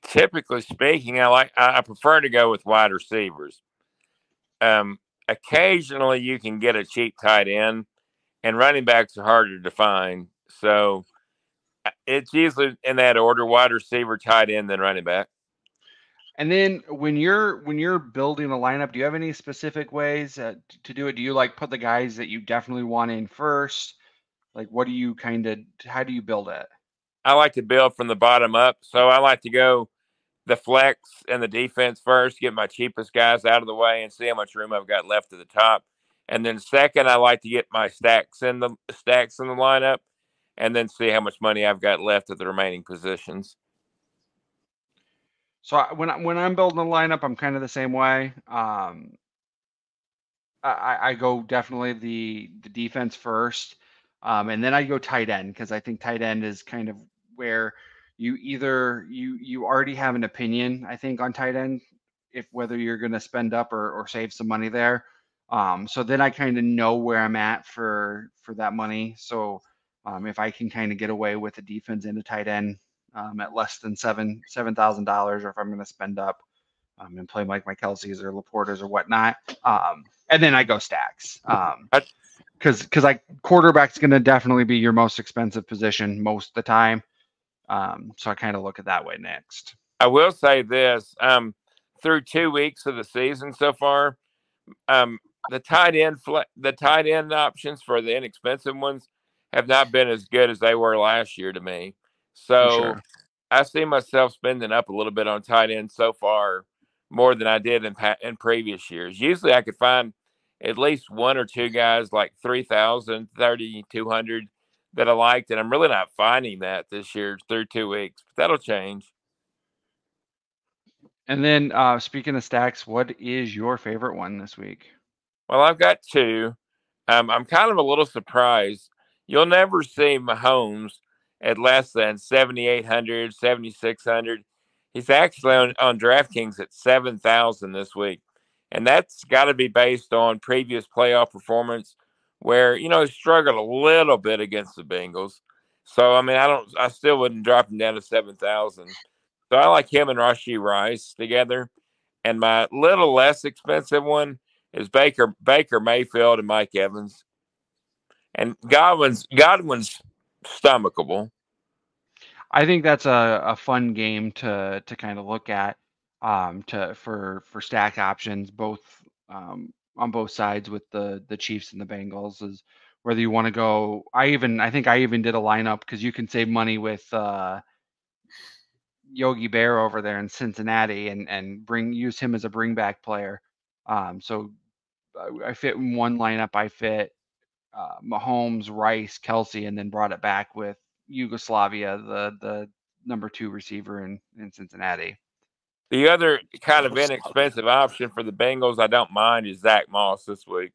Typically speaking, I prefer to go with wide receivers. Occasionally you can get a cheap tight end, and running backs are harder to find. So it's usually in that order: wide receiver, tight end, then running back. And then when you're building a lineup, do you have any specific ways to do it? Do you like put the guys that you definitely want in first? Like, how do you build it? I like to build from the bottom up. So I like to go the flex and the defense first, get my cheapest guys out of the way and see how much room I've got left at the top. And then second, I like to get my stacks in the lineup, and then see how much money I've got left at the remaining positions. So when I'm building a lineup, I'm kind of the same way. I go definitely the defense first, and then I go tight end, because I think tight end is kind of where you already have an opinion, I think, on tight end, if whether you're going to spend up or save some money there. So then I kind of know where I'm at for that money. So if I can kind of get away with a defense and a tight end at less than $7,000, or if I'm going to spend up and play like my Kelseys or Laportas or whatnot, and then I go stacks, because quarterback's going to definitely be your most expensive position most of the time. So I kind of look at that way next. I will say this: through 2 weeks of the season so far, the tight end options for the inexpensive ones have not been as good as they were last year to me. So sure. I see myself spending up a little bit on tight end so far, more than I did in previous years. Usually I could find at least one or two guys like 3,000, 3,200 that I liked, and I'm really not finding that this year through 2 weeks. But that'll change. And then speaking of stacks, what is your favorite one this week? Well, I've got two. I'm kind of a little surprised. You'll never see Mahomes at less than 7,800, 7,600. He's actually on DraftKings at 7,000 this week. And that's got to be based on previous playoff performance where, he struggled a little bit against the Bengals. So, I mean, I still wouldn't drop him down to 7,000. So I like him and Rashee Rice together. And my little less expensive one is Baker Mayfield and Mike Evans. And Godwin's stomachable. I think that's a fun game to kind of look at for stack options both on both sides with the Chiefs and the Bengals is whether you want to go. I think I even did a lineup because you can save money with Yogi Bear over there in Cincinnati and use him as a bring back player. So I fit in one lineup. I fit Mahomes, Rice, Kelsey, and then brought it back with Yugoslavia, the number 2 receiver in Cincinnati. The other kind of inexpensive option for the Bengals I don't mind is Zach Moss this week.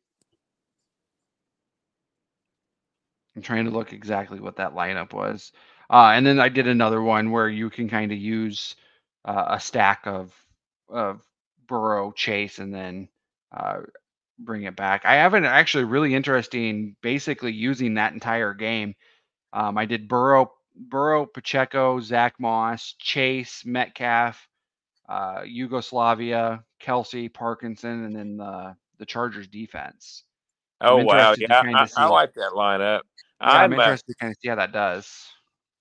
I'm trying to look exactly what that lineup was. And then I did another one where you can kind of use a stack of Burrow, Chase, and then bring it back. I have an actually really interesting, basically using that entire game. I did Burrow, Pacheco, Zach Moss, Chase, Metcalf, Yugoslavia, Kelsey, Parkinson, and then the Chargers defense. Oh, wow. To Yeah, kind of see. I like that lineup. Yeah, I'm interested to kind of see how that does.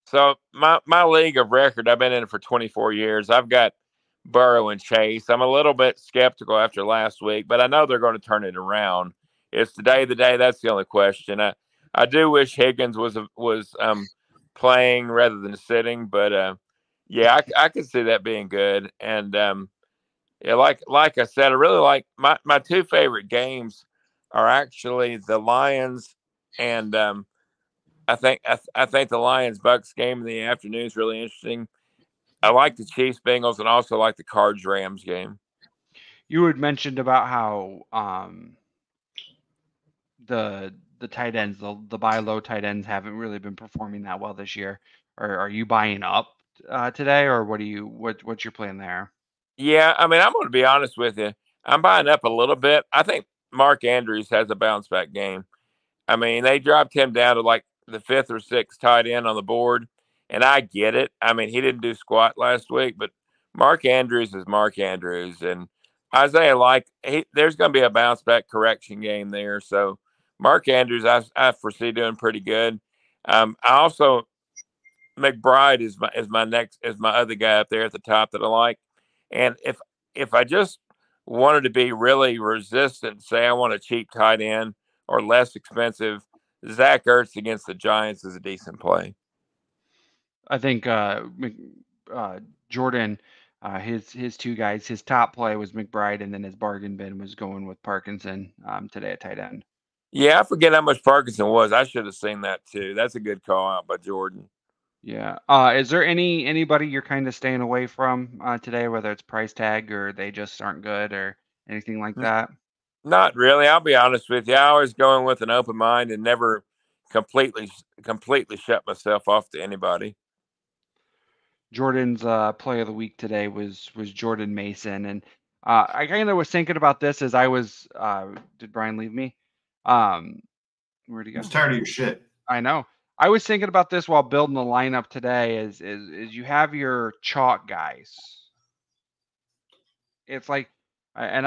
So my league of record, I've been in it for 24 years. I've got Burrow and Chase. I'm a little bit skeptical after last week, but I know they're going to turn it around. It's today the day. That's the only question. I do wish Higgins was playing rather than sitting, but yeah, I could see that being good. And yeah, like I said, I really like my 2 favorite games are actually the Lions and I think the Lions Bucks game in the afternoon is really interesting. I like the Chiefs Bengals and also like the Cards Rams game. You had mentioned about how the tight ends, the buy low tight ends haven't really been performing that well this year. Are you buying up today, or what's your plan there? Yeah, I mean, I'm going to be honest with you. I'm buying up a little bit. I think Mark Andrews has a bounce back game. I mean, they dropped him down to like the 5th or 6th tight end on the board, and I get it. I mean, he didn't do squat last week, but Mark Andrews is Mark Andrews, and Isaiah there's going to be a bounce back correction game there. So Mark Andrews, I foresee doing pretty good. I also McBride is my other guy up there at the top that I like, and if I just wanted to be really resistant, say I want a cheap tight end or less expensive, Zach Ertz against the Giants is a decent play. I think Jordan, his 2 guys, his top play was McBride, and then his bargain bin was going with Parkinson today at tight end. Yeah, I forget how much Parkinson was. I should have seen that too. That's a good call out by Jordan. Yeah. Is there anybody you're kind of staying away from today, whether it's price tag or they just aren't good or anything like that? Not really. I'll be honest with you. I always go in with an open mind and never completely shut myself off to anybody. Jordan's play of the week today was Jordan Mason, and I kind of was thinking about this as I was. Did Brian leave me? Where'd he go? I'm tired of your shit. I know. I was thinking about this while building the lineup today. Is you have your chalk guys. It's like, and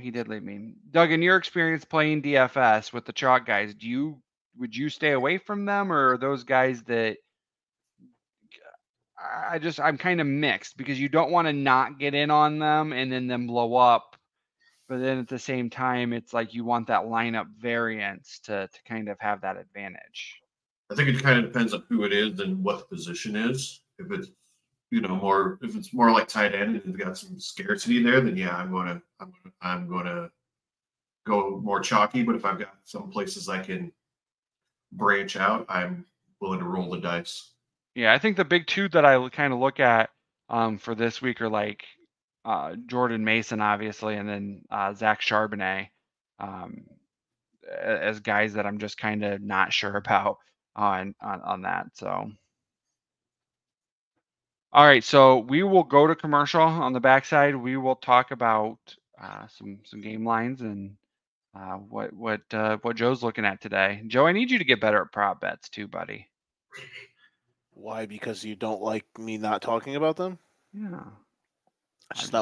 he did leave me. Doug, in your experience playing DFS with the chalk guys, would you stay away from them, or are those guys that I'm kind of mixed because you don't want to not get in on them and then them blow up, but then at the same time, it's like you want that lineup variance to kind of have that advantage. I think it kind of depends on who it is and what the position is. If it's if it's more like tight end and it's got some scarcity there, then yeah, I'm gonna go more chalky. But if I've got some places I can branch out, I'm willing to roll the dice. Yeah, I think the big 2 that I kind of look at for this week are like Jordan Mason, obviously, and then Zach Charbonnet as guys that I'm just kind of not sure about on that. So, all right, so we will go to commercial on the backside. We will talk about some game lines and what Joe's looking at today. Joe, I need you to get better at prop bets too, buddy. Why? Because you don't like me not talking about them? Yeah. It's just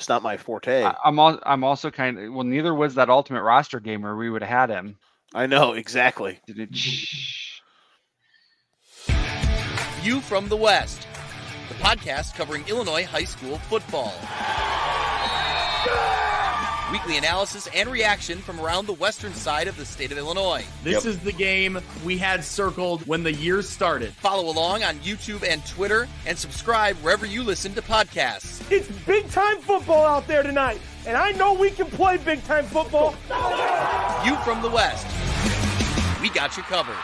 not my forte. I'm also kind of, well, neither was that Ultimate Roster gamer. We would have had him. I know, exactly. View from the West, the podcast covering Illinois high school football. Weekly analysis and reaction from around the western side of the state of Illinois. This is the game we had circled when the year started. Follow along on YouTube and Twitter, and subscribe wherever you listen to podcasts. It's big-time football out there tonight, and I know we can play big-time football. View from the West. We got you covered.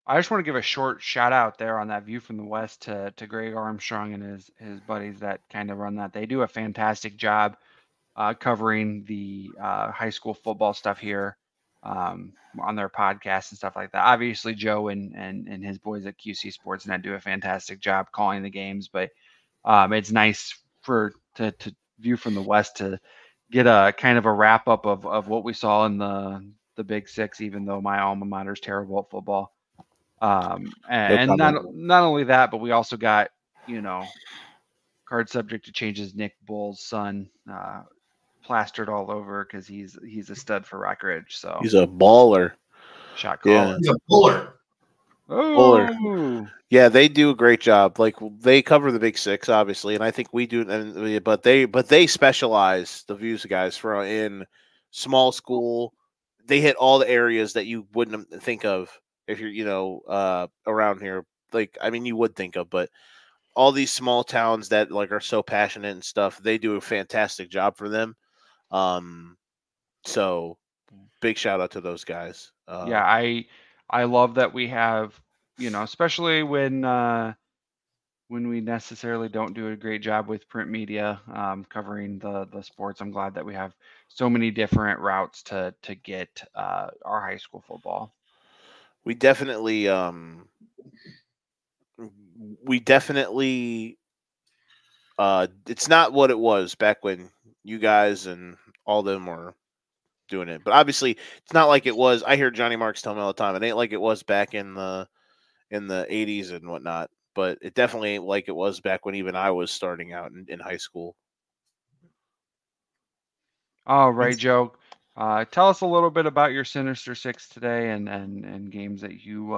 I just want to give a short shout out there on that View from the West to Greg Armstrong and his buddies that kind of run that. They do a fantastic job covering the high school football stuff here on their podcasts and stuff like that. Obviously, Joe and his boys at QC Sportsnet do a fantastic job calling the games, but it's nice to View from the West to get a kind of a wrap up of what we saw in the Big Six, even though my alma mater is terrible at football. And not only that, but we also got, card subject to changes, Nick Bull's son, plastered all over because he's a stud for Rock Ridge. So he's a baller. Shot caller. Yeah. He's a buller. Oh, yeah, they do a great job. Like, they cover the Big Six, obviously, and I think we do. But they specialize, the Views guys, for in small school. They hit all the areas that you wouldn't think of if you're, around here. Like, I mean, you would think of, but all these small towns that like are so passionate and stuff, they do a fantastic job for them. So big shout out to those guys. Yeah, I love that we have, especially when we necessarily don't do a great job with print media covering the sports. I'm glad that we have so many different routes to get our high school football. We definitely it's not what it was back when you guys and all them were doing it. But obviously it's not like it was. I hear Johnny Marks tell me all the time, it ain't like it was back in the 80s and whatnot, but it definitely ain't like it was back when even I was starting out in high school. All right, Joe. Tell us a little bit about your Sinister Six today and games that you,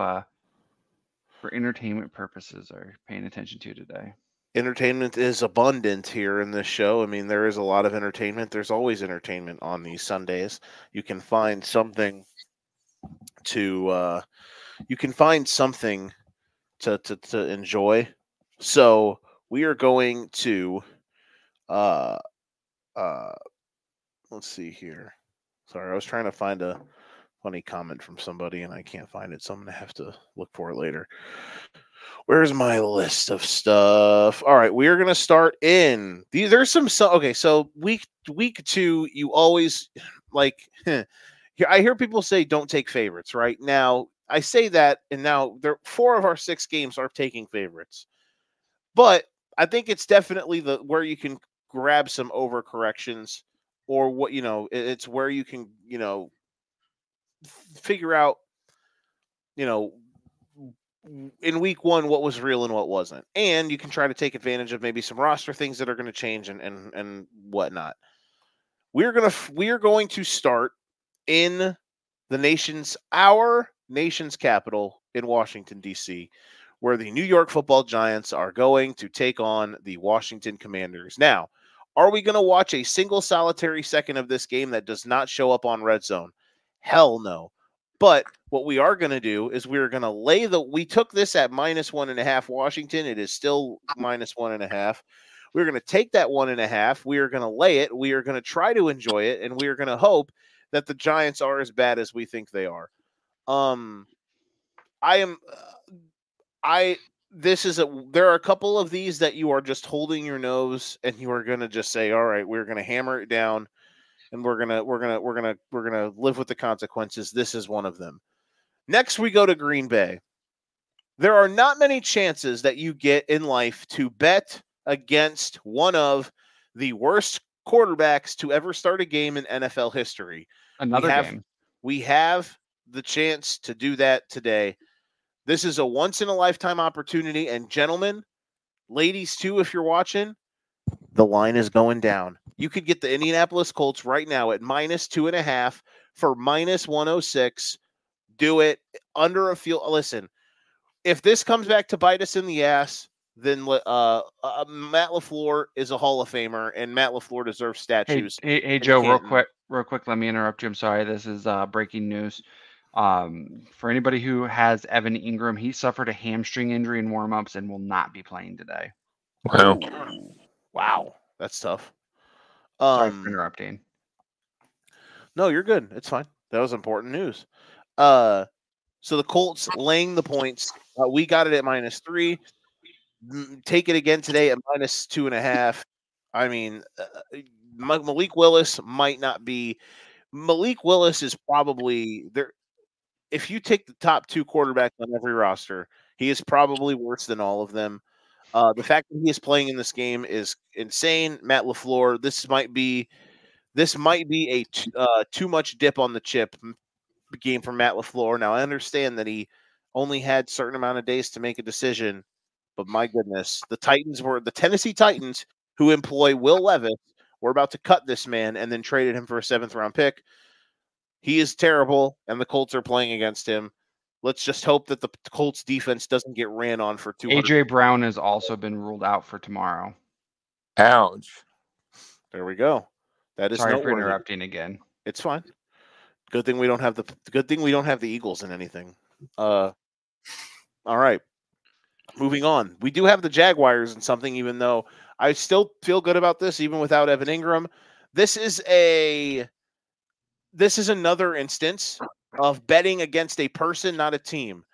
for entertainment purposes, are paying attention to today. Entertainment is abundant here in this show. I mean, there is a lot of entertainment. There's always entertainment on these Sundays. You can find something to enjoy. So we are going to let's see here. Sorry, I was trying to find a funny comment from somebody and I can't find it, so I'm gonna have to look for it later. Where's my list of stuff? All right, we are gonna start in these. There's some okay. So week 2, you always like. I hear people say don't take favorites. Right now, I say that, and now 4 of our 6 games are taking favorites, but I think it's definitely where you can grab some overcorrections. Or what, it's where you can, figure out, in week 1, what was real and what wasn't. And you can try to take advantage of maybe some roster things that are going to change and whatnot. We are going to start in our nation's capital in Washington, D.C., where the New York Football Giants are going to take on the Washington Commanders. Now, are we going to watch a single solitary second of this game that does not show up on Red Zone? Hell no. But what we are going to do is we're going to we took this at -1.5 Washington. It is still -1.5. We're going to take that 1.5. We are going to lay it. We are going to try to enjoy it. And we are going to hope that the Giants are as bad as we think they are. There are a couple of these that you are just holding your nose and you are going to just say, all right, we're going to hammer it down and we're going to live with the consequences. This is one of them. Next, we go to Green Bay. There are not many chances that you get in life to bet against one of the worst quarterbacks to ever start a game in NFL history. Another game. We have the chance to do that today. This is a once-in-a-lifetime opportunity. And gentlemen, ladies too, if you're watching, the line is going down. You could get the Indianapolis Colts right now at -2.5 for -106. Do it under a field. Listen, if this comes back to bite us in the ass, then Matt LaFleur is a Hall of Famer, and Matt LaFleur deserves statues. Hey, Joe, real quick, let me interrupt you. I'm sorry. This is breaking news. For anybody who has Evan Ingram, he suffered a hamstring injury in warmups and will not be playing today. Wow. That's tough. Sorry for interrupting. No, you're good. It's fine. That was important news. So the Colts laying the points. We got it at -3. Take it again today at -2.5. I mean, Malik Willis might not be. Malik Willis is probably there. If you take the top 2 quarterbacks on every roster, he is probably worse than all of them. The fact that he is playing in this game is insane. Matt LaFleur, this might be a too much dip on the chip game for Matt LaFleur. Now I understand that he only had certain amount of days to make a decision, but my goodness, the Tennessee Titans, who employ Will Levis, were about to cut this man and then traded him for a 7th-round pick. He is terrible, and the Colts are playing against him. Let's just hope that the Colts defense doesn't get ran on for 200. A.J. Brown has also been ruled out for tomorrow. Ouch. There we go. That is Sorry noteworthy. for interrupting again. It's fine. Good thing we don't have the Eagles in anything. All right. Moving on. We do have the Jaguars in something, even though I still feel good about this, even without Evan Ingram. This is another instance of betting against a person, not a team.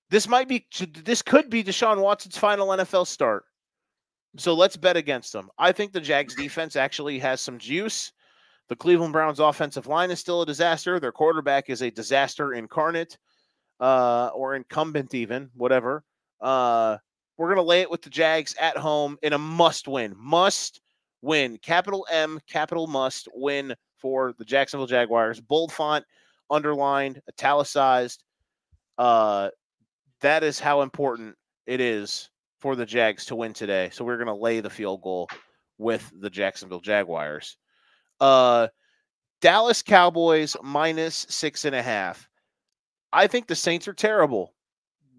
This could be Deshaun Watson's final NFL start. So let's bet against them. I think the Jags defense actually has some juice. The Cleveland Browns offensive line is still a disaster. Their quarterback is a disaster incarnate, or incumbent even, whatever. We're going to lay it with the Jags at home in a must-win. Must-win. Capital M, capital must win for the Jacksonville Jaguars. Bold font, underlined, italicized. That is how important it is for the Jags to win today. So we're going to lay the field goal with the Jacksonville Jaguars. Dallas Cowboys -6.5. I think the Saints are terrible.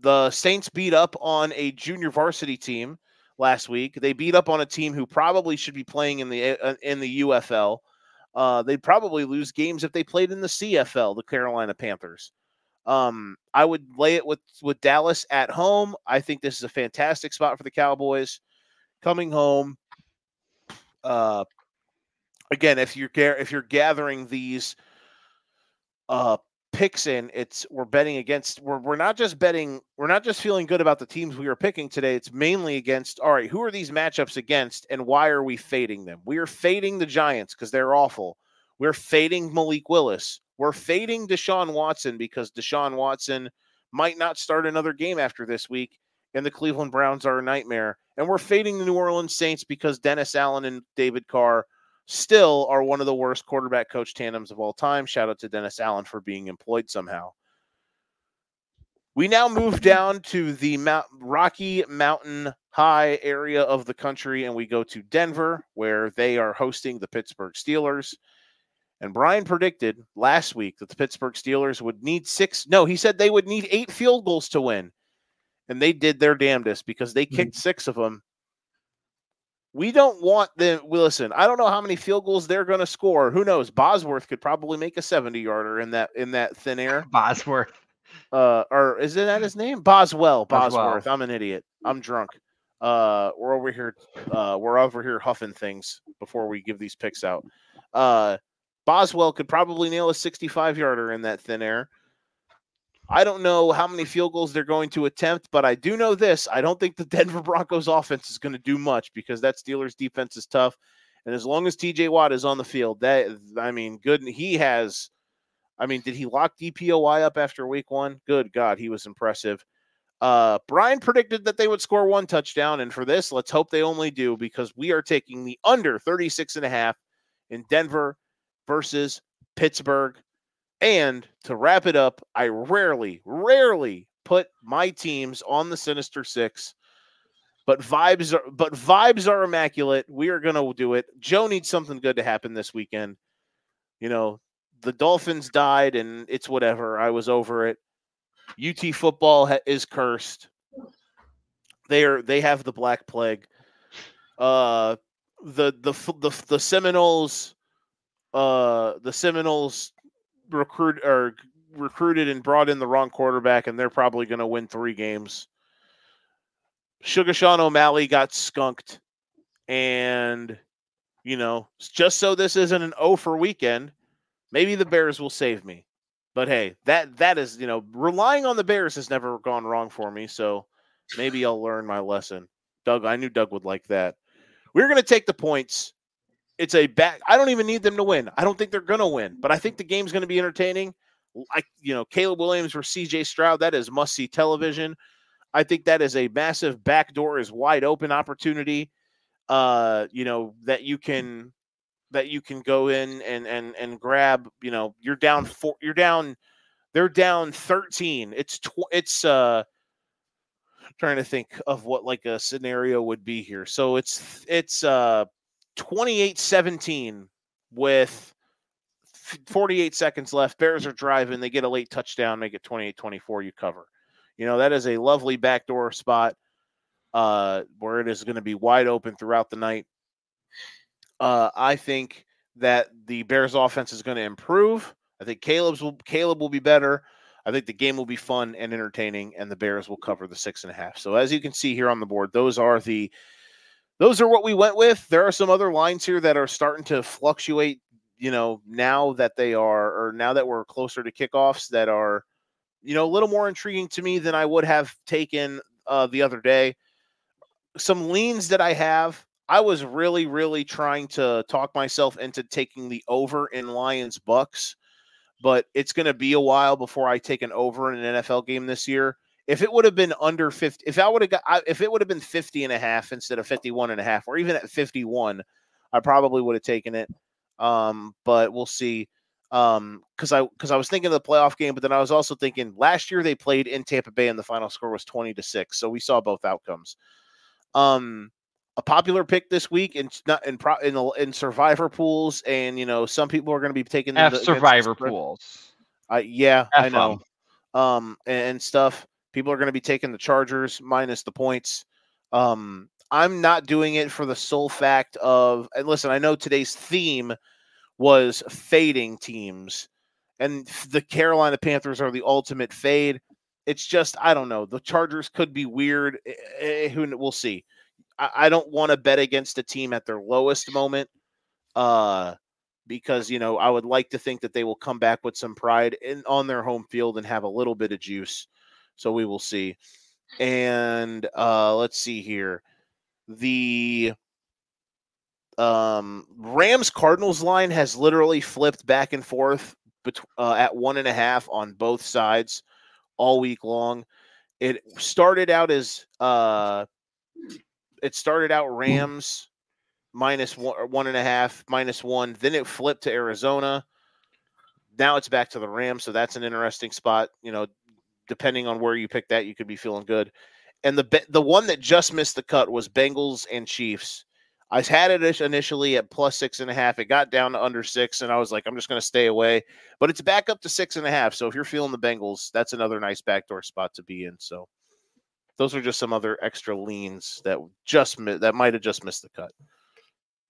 The Saints beat up on a junior varsity team last week. They beat up on a team who probably should be playing in the UFL. They'd probably lose games if they played in the CFL, the Carolina Panthers. I would lay it with Dallas at home. I think this is a fantastic spot for the Cowboys coming home. Again, if you're gathering these picks in, we're betting against. We're not just feeling good about the teams we are picking today. It's mainly against. All right, who are these matchups against, and why are we fading them? We are fading the Giants because they're awful. We're fading Malik Willis. We're fading Deshaun Watson because Deshaun Watson might not start another game after this week, and the Cleveland Browns are a nightmare. And we're fading the New Orleans Saints because Dennis Allen and David Carr still are one of the worst quarterback coach tandems of all time. Shout out to Dennis Allen for being employed somehow. We now move down to the Rocky Mountain High area of the country, and we go to Denver, where they are hosting the Pittsburgh Steelers. And Brian predicted last week that the Pittsburgh Steelers would need he said they would need 8 field goals to win. And they did their damnedest because they kicked 6 of them. We don't want them. Listen, I don't know how many field goals they're going to score. Who knows? Bosworth could probably make a 70-yarder in that thin air. Bosworth. Or is that his name? Bosworth. I'm an idiot. I'm drunk. We're over here huffing things before we give these picks out. Boswell could probably nail a 65-yarder in that thin air. I don't know how many field goals they're going to attempt, but I do know this. I don't think the Denver Broncos offense is going to do much because that Steelers defense is tough. And as long as TJ Watt is on the field, good. Did he lock DPOY up after week 1? Good God, he was impressive. Brian predicted that they would score 1 touchdown, and for this, let's hope they only do, because we are taking the under 36.5 in Denver versus Pittsburgh. And to wrap it up, I rarely put my teams on the Sinister Six, but vibes are immaculate. We are going to do it. Joe needs something good to happen this weekend. You know, the Dolphins died, and it's whatever. I was over it. UT football is cursed. They have the Black Plague. The Seminoles recruited and brought in the wrong quarterback, and they're probably going to win 3 games. Sugar Sean O'Malley got skunked, and just so this isn't an O for weekend, maybe the Bears will save me. But hey, that is, relying on the Bears has never gone wrong for me, so maybe I'll learn my lesson. I knew Doug would like that. We're going to take the points. It's I don't even need them to win. I don't think they're going to win, but I think the game's going to be entertaining. Caleb Williams or CJ Stroud, that is must-see television. I think that is a massive backdoor is wide open opportunity. That you can go in and grab. You're down 4. They're down 13. It's trying to think of what like a scenario would be here. So it's 28-17 with 48 seconds left. Bears are driving. They get a late touchdown, make it 28-24. You cover. That is a lovely backdoor spot where it is going to be wide open throughout the night. I think that the Bears offense is going to improve. I think Caleb will be better. I think the game will be fun and entertaining, and the Bears will cover the 6.5. So as you can see here on the board, those are what we went with. There are some other lines here that are starting to fluctuate, now that we're closer to kickoffs, that are, a little more intriguing to me than I would have taken the other day. Some leans that I have, I was really, really trying to talk myself into taking the over in Lions-Bucks, but it's going to be a while before I take an over in an NFL game this year. If it would have been under 50, if it would have been 50.5 instead of 51.5, or even at 51, I probably would have taken it. But we'll see. Because I was thinking of the playoff game, but then I was also thinking last year they played in Tampa Bay and the final score was 20-6. So we saw both outcomes. A popular pick this week in survivor pools, and some people are going to be taking the survivor pools. Yeah, I know. And stuff. People are going to be taking the Chargers minus the points. I'm not doing it for the sole fact of, and listen, I know today's theme was fading teams, and the Carolina Panthers are the ultimate fade. It's just, I don't know. The Chargers could be weird. We'll see. I don't want to bet against a team at their lowest moment because, I would like to think that they will come back with some pride on their home field and have a little bit of juice. So we will see. And let's see here. The Rams-Cardinals line has literally flipped back and forth at 1.5 on both sides all week long. It started out Rams minus 1.5, -1. Then it flipped to Arizona. Now it's back to the Rams, so that's an interesting spot. Depending on where you pick that, you could be feeling good. And the one that just missed the cut was Bengals and Chiefs. I had it initially at +6.5. It got down to under 6, and I was like, I'm just going to stay away. But it's back up to 6.5. So if you're feeling the Bengals, that's another nice backdoor spot to be in. So those are just some other extra leans that might have just missed the cut.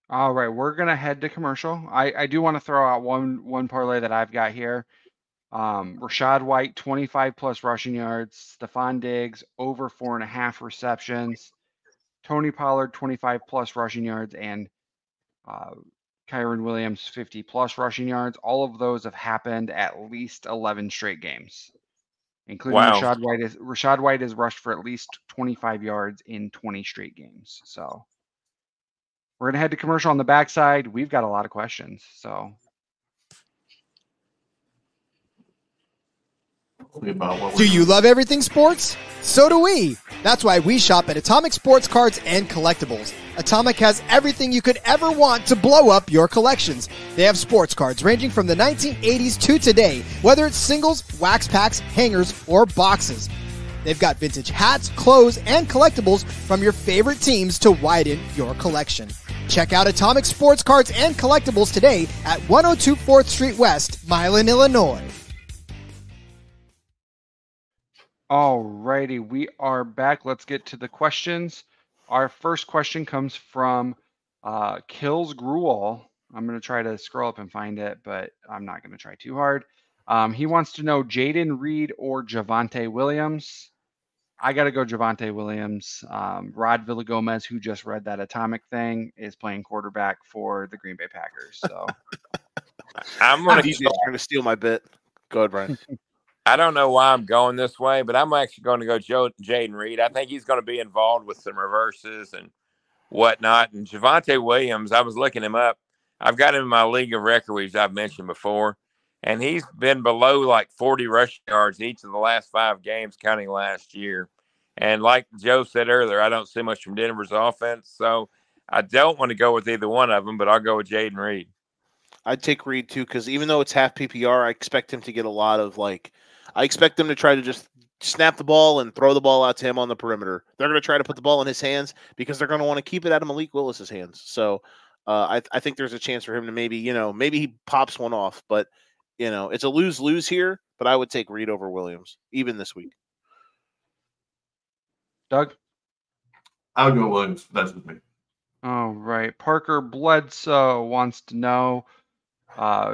All right, we're gonna head to commercial. I do want to throw out one parlay that I've got here. Rachaad White 25+ rushing yards, Stephon Diggs over 4.5 receptions, Tony Pollard 25+ rushing yards, and Kyren Williams 50+ rushing yards. All of those have happened at least 11 straight games, including Rachaad White. Rachaad White has rushed for at least 25 yards in 20 straight games. So we're going to head to commercial on the backside. We've got a lot of questions. So about what Do you love everything sports? So do we. That's why we shop at Atomic Sports Cards and Collectibles. Atomic has everything you could ever want to blow up your collections. They have sports cards ranging from the 1980s to today, whether it's singles, wax packs, hangers, or boxes. They've got vintage hats, clothes, and collectibles from your favorite teams to widen your collection. Check out Atomic Sports Cards and Collectibles today at 102 4th Street West, Milan, Illinois. Alrighty, we are back. Let's get to the questions. Our first question comes from Kills Gruel. I'm going to try to scroll up and find it, but I'm not going to try too hard. He wants to know Jaden Reed or Javonte Williams. I got to go Javonte Williams. Rod Villagomez, who just read that Atomic thing, is playing quarterback for the Green Bay Packers. So I'm going DJ's trying to steal my bit. Go ahead, Brian. I don't know why I'm going this way, but I'm actually going to go Jaden Reed. I think he's going to be involved with some reverses and whatnot. And Javonte Williams, I was looking him up. I've got him in my league of records I've mentioned before, and he's been below like 40 rushing yards each of the last 5 games, counting last year. And like Joe said earlier, I don't see much from Denver's offense, so I don't want to go with either one of them, but I'll go with Jaden Reed. I'd take Reed too, because even though it's half PPR, I expect him to get a lot of I expect them to try to just snap the ball and throw the ball out to him on the perimeter. They're going to try to put the ball in his hands because they're going to want to keep it out of Malik Willis's hands. So I think there's a chance for him to maybe he pops one off, but it's a lose-lose here. But I would take Reed over Williams even this week. Doug? I would go Williams. That's with me. All right. Parker Bledsoe wants to know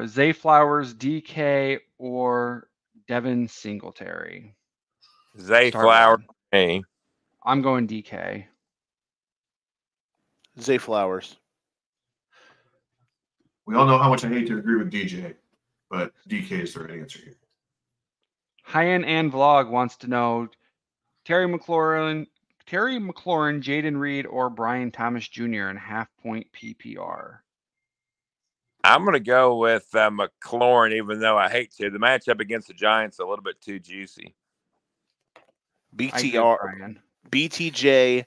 Zay Flowers, DK, or Devin Singletary. Zay Flowers. Hey. I'm going DK. Zay Flowers. We all know how much I hate to agree with DJ, but DK is the right answer here. Hyan and Vlog wants to know Terry McLaurin, Jaden Reed, or Brian Thomas Jr. in half-point PPR. I'm going to go with McLaurin, even though I hate to. The matchup against the Giants is a little bit too juicy. BTJ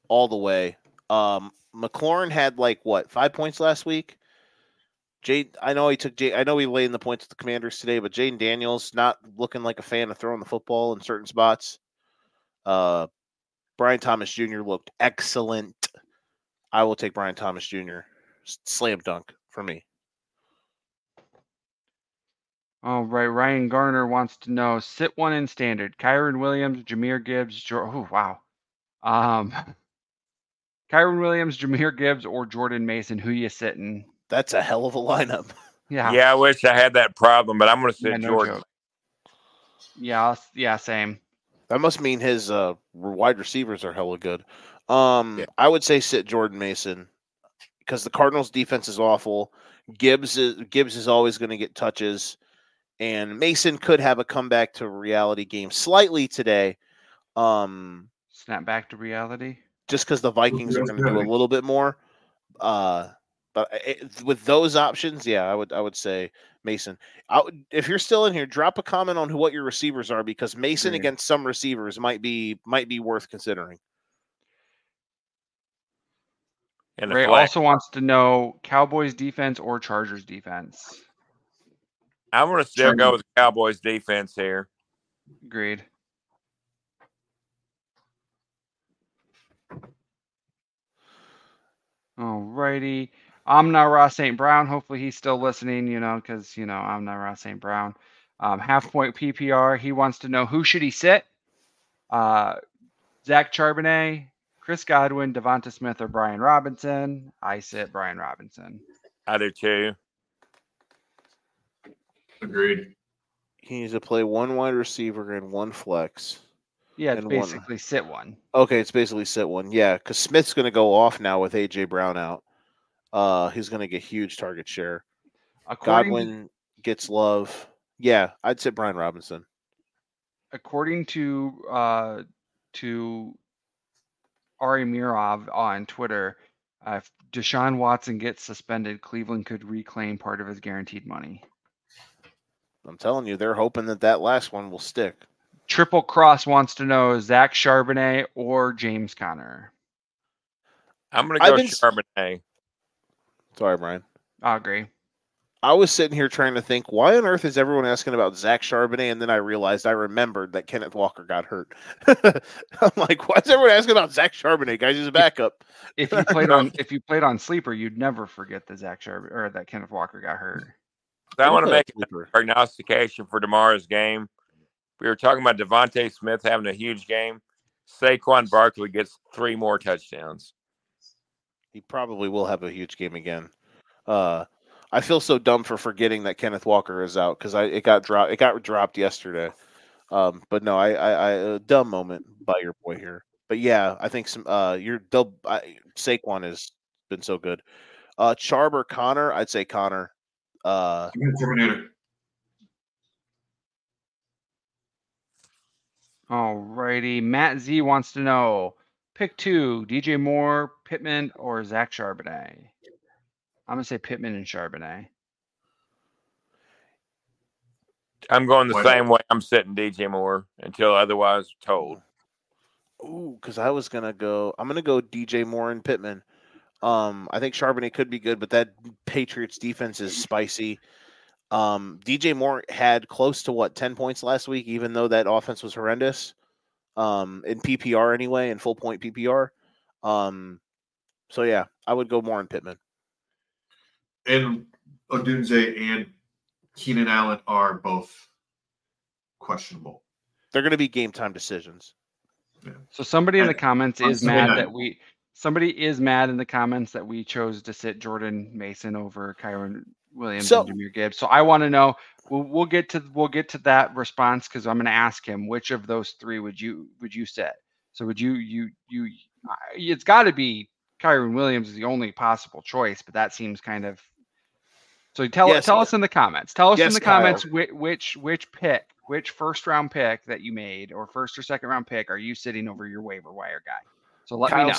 all the way. McLaurin had 5 points last week. I know he laid in the points with the Commanders today, but Jaden Daniels not looking like a fan of throwing the football in certain spots. Brian Thomas Jr. looked excellent. I will take Brian Thomas Jr. Slam dunk for me. All right. Ryan Garner wants to know sit one in standard. Kyron Williams, Jahmyr Gibbs. Kyron Williams, Jahmyr Gibbs, or Jordan Mason. Who you sitting? That's a hell of a lineup. Yeah, I wish I had that problem, but I'm going to sit Jordan. Yeah, same. That must mean his wide receivers are hella good. I would say sit Jordan Mason because the Cardinals' defense is awful. Gibbs is always going to get touches, and Mason could have a comeback to reality game slightly today. Snap back to reality. Just because the Vikings are going to do a little bit more. But with those options, yeah, I would say Mason. If you're still in here, drop a comment on what your receivers are because Mason against some receivers might be worth considering. And Ray also wants to know Cowboys defense or Chargers defense. I'm going to still go with the Cowboys defense here. Agreed. All righty. Amna Ross St. Brown. Hopefully he's still listening, because, Amna Ross St. Brown. Half-point PPR. He wants to know who should he sit? Zach Charbonnet, Chris Godwin, Devonta Smith, or Brian Robinson. I sit Brian Robinson. I do too. Agreed. He needs to play one wide receiver and one flex. Yeah, it's basically sit one. Okay, it's basically sit one. Yeah, because Smith's going to go off now with A.J. Brown out. He's going to get huge target share. Godwin gets love. Yeah, I'd sit Brian Robinson. According to Ari Mirov on Twitter, if Deshaun Watson gets suspended, Cleveland could reclaim part of his guaranteed money. I'm telling you, they're hoping that last one will stick. Triple Cross wants to know Zach Charbonnet or James Conner. I'm going to go Charbonnet. Sorry, Brian. I agree. I was sitting here trying to think, why on earth is everyone asking about Zach Charbonnet? And then I realized I remembered that Kenneth Walker got hurt. I'm like, why is everyone asking about Zach Charbonnet? Guys, he's a backup. If you played on Sleeper, you'd never forget that Zach Charbonnet or that Kenneth Walker got hurt. So I want to make a prognostication for tomorrow's game. We were talking about Devontae Smith having a huge game. Saquon Barkley gets 3 more touchdowns. He probably will have a huge game again. I feel so dumb for forgetting that Kenneth Walker is out because it got dropped yesterday. But no, I dumb moment by your boy here. But yeah, I think Saquon has been so good. Charber Connor, I'd say Connor. Terminator. Alrighty, Matt Z wants to know: pick 2, DJ Moore, Pittman, or Zach Charbonnet. I'm gonna say Pittman and Charbonnet. I'm going the same way. I'm sitting DJ Moore until otherwise told. Ooh, because I'm gonna go DJ Moore and Pittman. I think Charbonnet could be good, but that Patriots defense is spicy. DJ Moore had close to 10 points last week, even though that offense was horrendous. In PPR anyway, in full point PPR. So yeah, I would go Moore and Pittman. And Odunze and Keenan Allen are both questionable. They're going to be game time decisions. Yeah. So somebody in the comments is mad that we chose to sit Jordan Mason over Kyron Williams and Jahmyr Gibbs. So I want to know. We'll get to that response because I'm going to ask him which of those 3 would you sit. So would you it's got to be Kyron Williams is the only possible choice, but that seems kind of. So tell us in the comments. Tell us in the comments which first round pick that you made or first or second round pick are you sitting over your waiver wire guy? So let me know.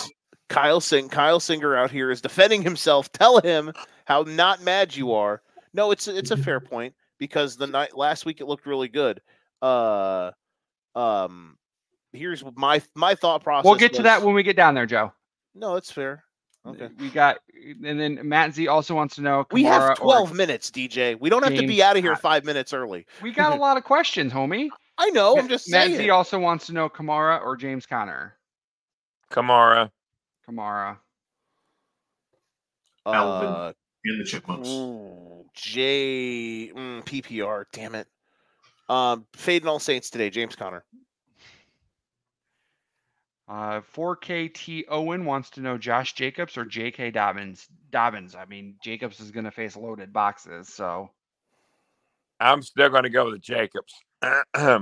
Kyle Singer out here is defending himself. Tell him how not mad you are. No, it's a fair point because last week it looked really good. Here's my thought process. We'll get to that when we get down there, Joe. No, it's fair. Okay. And then Matt Z also wants to know. We have 12 minutes, DJ. We don't have to be out of here 5 minutes early. We got a lot of questions, homie. I know. I'm just saying. Matt Z also wants to know Kamara or James Conner. Kamara. Alvin in the Chipmunks. PPR. Damn it. Fading all Saints today. James Conner. 4KT Owen wants to know Josh Jacobs or J.K. Dobbins. I mean, Jacobs is going to face loaded boxes, so. I'm still going to go with Jacobs. I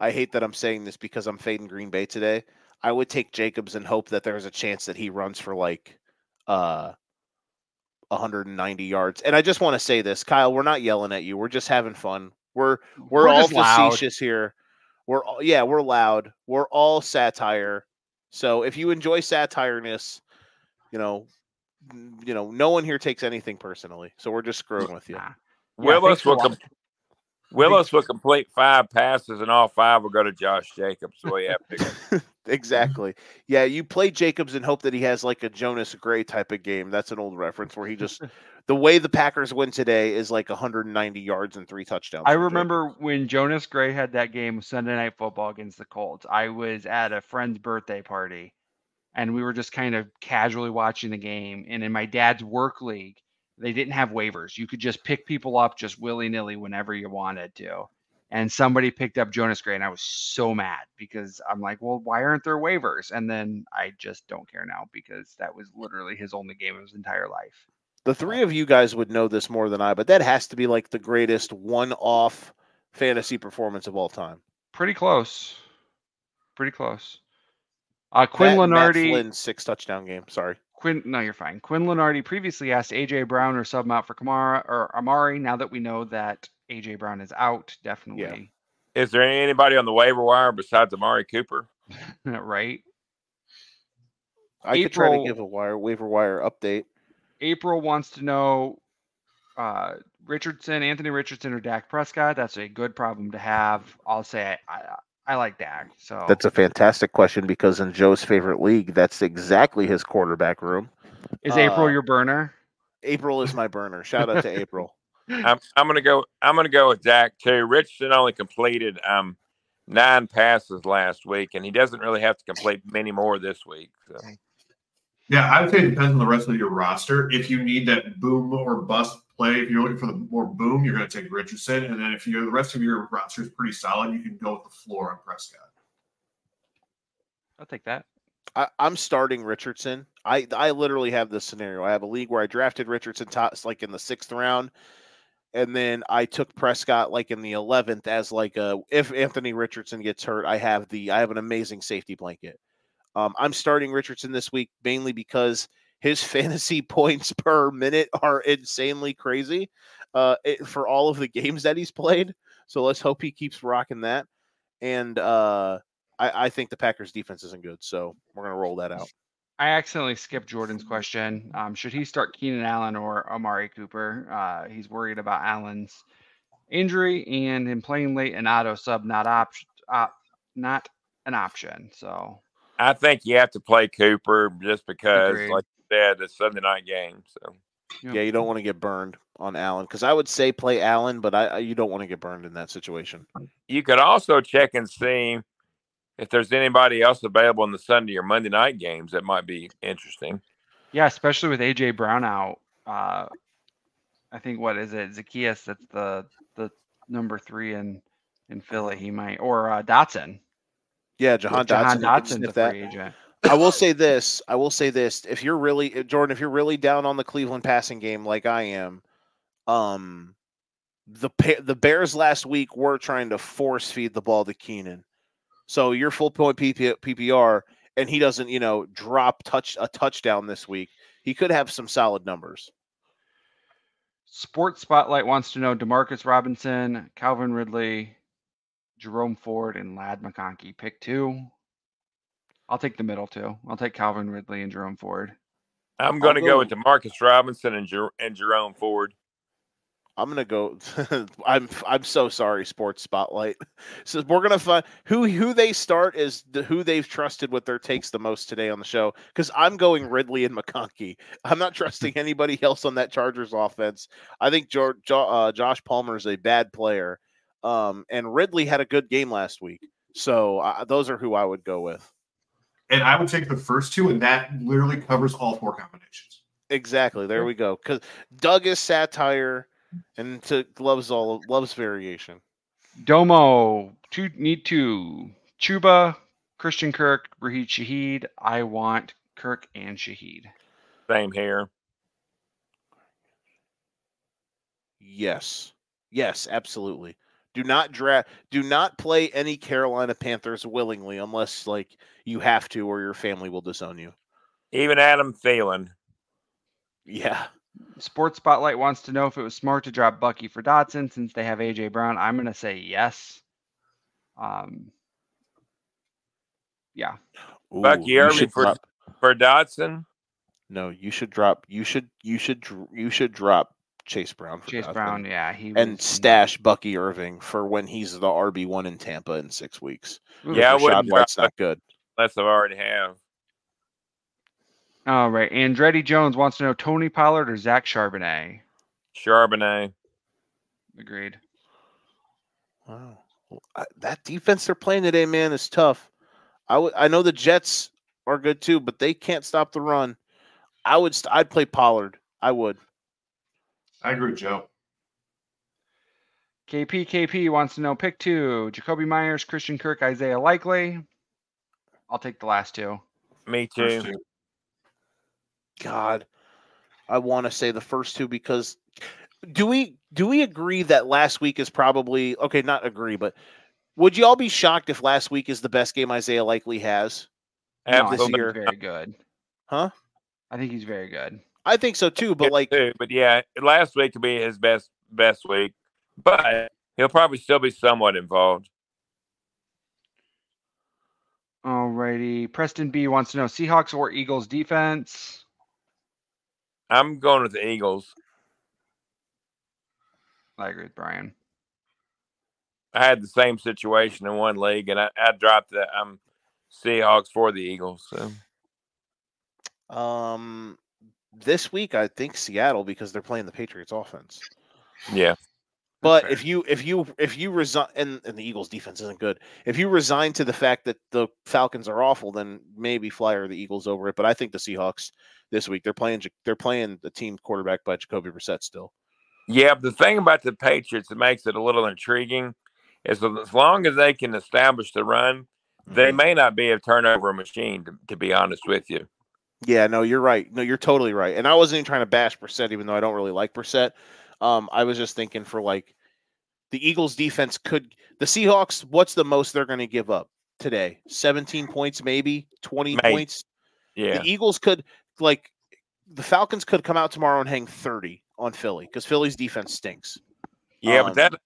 hate that I'm saying this because I'm fading Green Bay today. I would take Jacobs and hope that there's a chance that he runs for 190 yards. And I just want to say this, Kyle, we're not yelling at you. We're just having fun. We're all facetious here. We're loud. We're all satire. So if you enjoy satireness, no one here takes anything personally. So we're just screwing with you. Willis will complete 5 passes, and all 5 will go to Josh Jacobs. The way you have to. Exactly. Yeah, you play Jacobs and hope that he has like a Jonas Gray type of game. That's an old reference where he just the way the Packers win today is like 190 yards and 3 touchdowns. I remember when Jonas Gray had that game Sunday Night Football against the Colts. I was at a friend's birthday party, and we were just kind of casually watching the game. And in my dad's work league, they didn't have waivers. You could just pick people up just willy-nilly whenever you wanted to. And somebody picked up Jonas Gray, and I was so mad because I'm like, well, why aren't there waivers? And then I just don't care now because that was literally his only game of his entire life. The 3 of you guys would know this more than I, but that has to be like the greatest one-off fantasy performance of all time. Pretty close. Quinn Lenardi. Matt Flynn's 6 touchdown game. Sorry. No, you're fine. Quinn Lenardi previously asked A.J. Brown or sub him out for Kamara or Amari. Now that we know that A.J. Brown is out, definitely. Yeah. Is there anybody on the waiver wire besides Amari Cooper? Right. I could try to give a waiver wire update. April wants to know Anthony Richardson, or Dak Prescott. That's a good problem to have. I'll say I like Dak. So That's a fantastic question because in Joe's favorite league, that's exactly his quarterback room. Is April your burner? April is my burner. Shout out to April. I'm gonna go with Dak too. Richardson only completed 9 passes last week, and he doesn't really have to complete many more this week. So. Yeah, I would say it depends on the rest of your roster. If you need that boom or bust play, if you're looking for the more boom, you're going to take Richardson. And then if the rest of your roster is pretty solid, you can go with the floor on Prescott. I'll take that. I'm starting Richardson. I literally have this scenario. I have a league where I drafted Richardson like in the 6th round, and then I took Prescott like in the 11th as like if Anthony Richardson gets hurt, I have an amazing safety blanket. I'm starting Richardson this week mainly because his fantasy points per minute are insanely crazy for all of the games that he's played. So let's hope he keeps rocking that. And I think the Packers defense isn't good, so we're going to roll that out. I accidentally skipped Jordan's question. Should he start Keenan Allen or Amari Cooper? He's worried about Allen's injury and him playing late and auto sub not an option. So I think you have to play Cooper just because, Agreed. like you said, it's Sunday night game. So yeah, you don't want to get burned on Allen because I would say play Allen, but you don't want to get burned in that situation. You could also check and see if there's anybody else available in the Sunday or Monday night games that might be interesting. Yeah, especially with AJ Brown out. I think what is it, Zacchaeus? That's the number 3 in Philly. He might, or Dotson. Yeah, Jahan Dotson. Dotson's a free agent. I will say this. If you're really Jordan, if you're really down on the Cleveland passing game like I am, the Bears last week were trying to force feed the ball to Keenan. So your full point PPR, and he doesn't, drop a touchdown this week. He could have some solid numbers. Sports Spotlight wants to know DeMarcus Robinson, Calvin Ridley, Jerome Ford, and Ladd McConkey. Pick 2. I'll take the middle 2. I'll take Calvin Ridley and Jerome Ford. I'm going to go with DeMarcus Robinson and Jerome Ford. I'm gonna go. I'm so sorry, Sports Spotlight. So we're gonna find who they start is who they've trusted with their takes the most today on the show. Because I'm going Ridley and McConkey. I'm not trusting anybody else on that Chargers offense. I think Josh Palmer is a bad player, and Ridley had a good game last week. So those are who I would go with. And I would take the first 2, and that literally covers all 4 combinations. Exactly. There we go. Because Doug is satire. And loves variation. Domo, need 2. Chuba, Christian Kirk, Raheem Shaheed. I want Kirk and Shaheed. Same here. Yes, absolutely. Do not play any Carolina Panthers willingly unless you have to, or your family will disown you. Even Adam Thielen. Yeah. Sports Spotlight wants to know if it was smart to drop Bucky for Dotson since they have AJ Brown. I'm going to say yes. Yeah. Ooh, Bucky Irving for Dotson. No, you should drop. You should drop Chase Brown for Chase Dotson. Brown. Yeah, and stash Bucky Irving for when he's the RB1 in Tampa in 6 weeks. Yeah, Rashad White's not good. Unless I already have. All right. Andretti Jones wants to know Tony Pollard or Zach Charbonnet. Charbonnet. Agreed. Wow. That defense they're playing today, man, is tough. I know the Jets are good too, but they can't stop the run. I'd play Pollard. I would. I agree with Joe. KP wants to know pick 2. Jacoby Myers, Christian Kirk, Isaiah Likely. I'll take the last 2. Me too. God, I want to say the first 2 because do we agree that last week is probably okay? Not agree, but would you all be shocked if last week is the best game Isaiah Likely has this year? Very good. Huh? I think he's very good. I think so too, but yeah, last week could be his best week, but he'll probably still be somewhat involved. Alrighty, Preston B wants to know Seahawks or Eagles defense. I'm going with the Eagles. I agree with Brian. I had the same situation in one league, and I dropped the Seahawks for the Eagles. So. This week I think Seattle because they're playing the Patriots offense. Yeah. But if you resign and the Eagles defense isn't good, if you resign to the fact that the Falcons are awful, then maybe flyer the Eagles over it. But I think the Seahawks this week they're playing the team quarterback by Jacoby Brissett still. Yeah, but the thing about the Patriots that makes it a little intriguing is that as long as they can establish the run, they may not be a turnover machine, to be honest with you. Yeah, no, you're right. No, you're totally right. And I wasn't even trying to bash Brissett, even though I don't really like Brissett. I was just thinking for like the Eagles defense the Seahawks, what's the most they're going to give up today? 17 points, maybe 20 points. Yeah. The Eagles could the Falcons could come out tomorrow and hang 30 on Philly because Philly's defense stinks. Yeah, but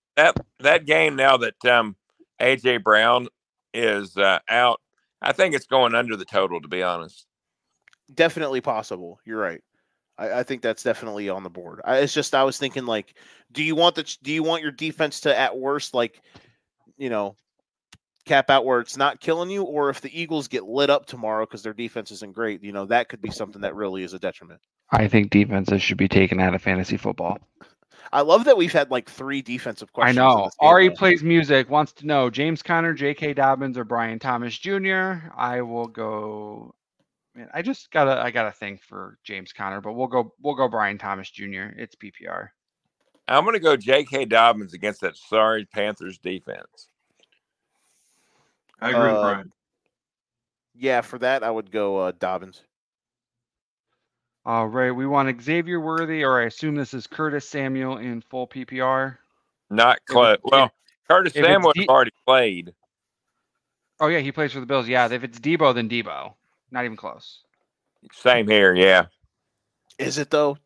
that game now that AJ Brown is out, I think it's going under the total, to be honest. Definitely possible. You're right. I think that's definitely on the board. I was thinking like, do you want your defense to at worst cap out where it's not killing you, or if the Eagles get lit up tomorrow because their defense isn't great, that could be something that really is a detriment. I think defenses should be taken out of fantasy football. I love that we've had like 3 defensive questions. I know. Ari Plays Music wants to know James Conner, J.K. Dobbins, or Brian Thomas Jr. I will go. Man, I got a thing for James Conner, but we'll go Brian Thomas Jr. It's PPR. I'm going to go J.K. Dobbins against that sorry Panthers defense. I agree with Brian. Yeah, for that I would go Dobbins. All right, we want Xavier Worthy, or I assume this is Curtis Samuel in full PPR. Not close. Well, Curtis Samuel has already played. Oh yeah, he plays for the Bills. Yeah, if it's Debo, then Debo. Not even close. Same here, yeah. Is it though?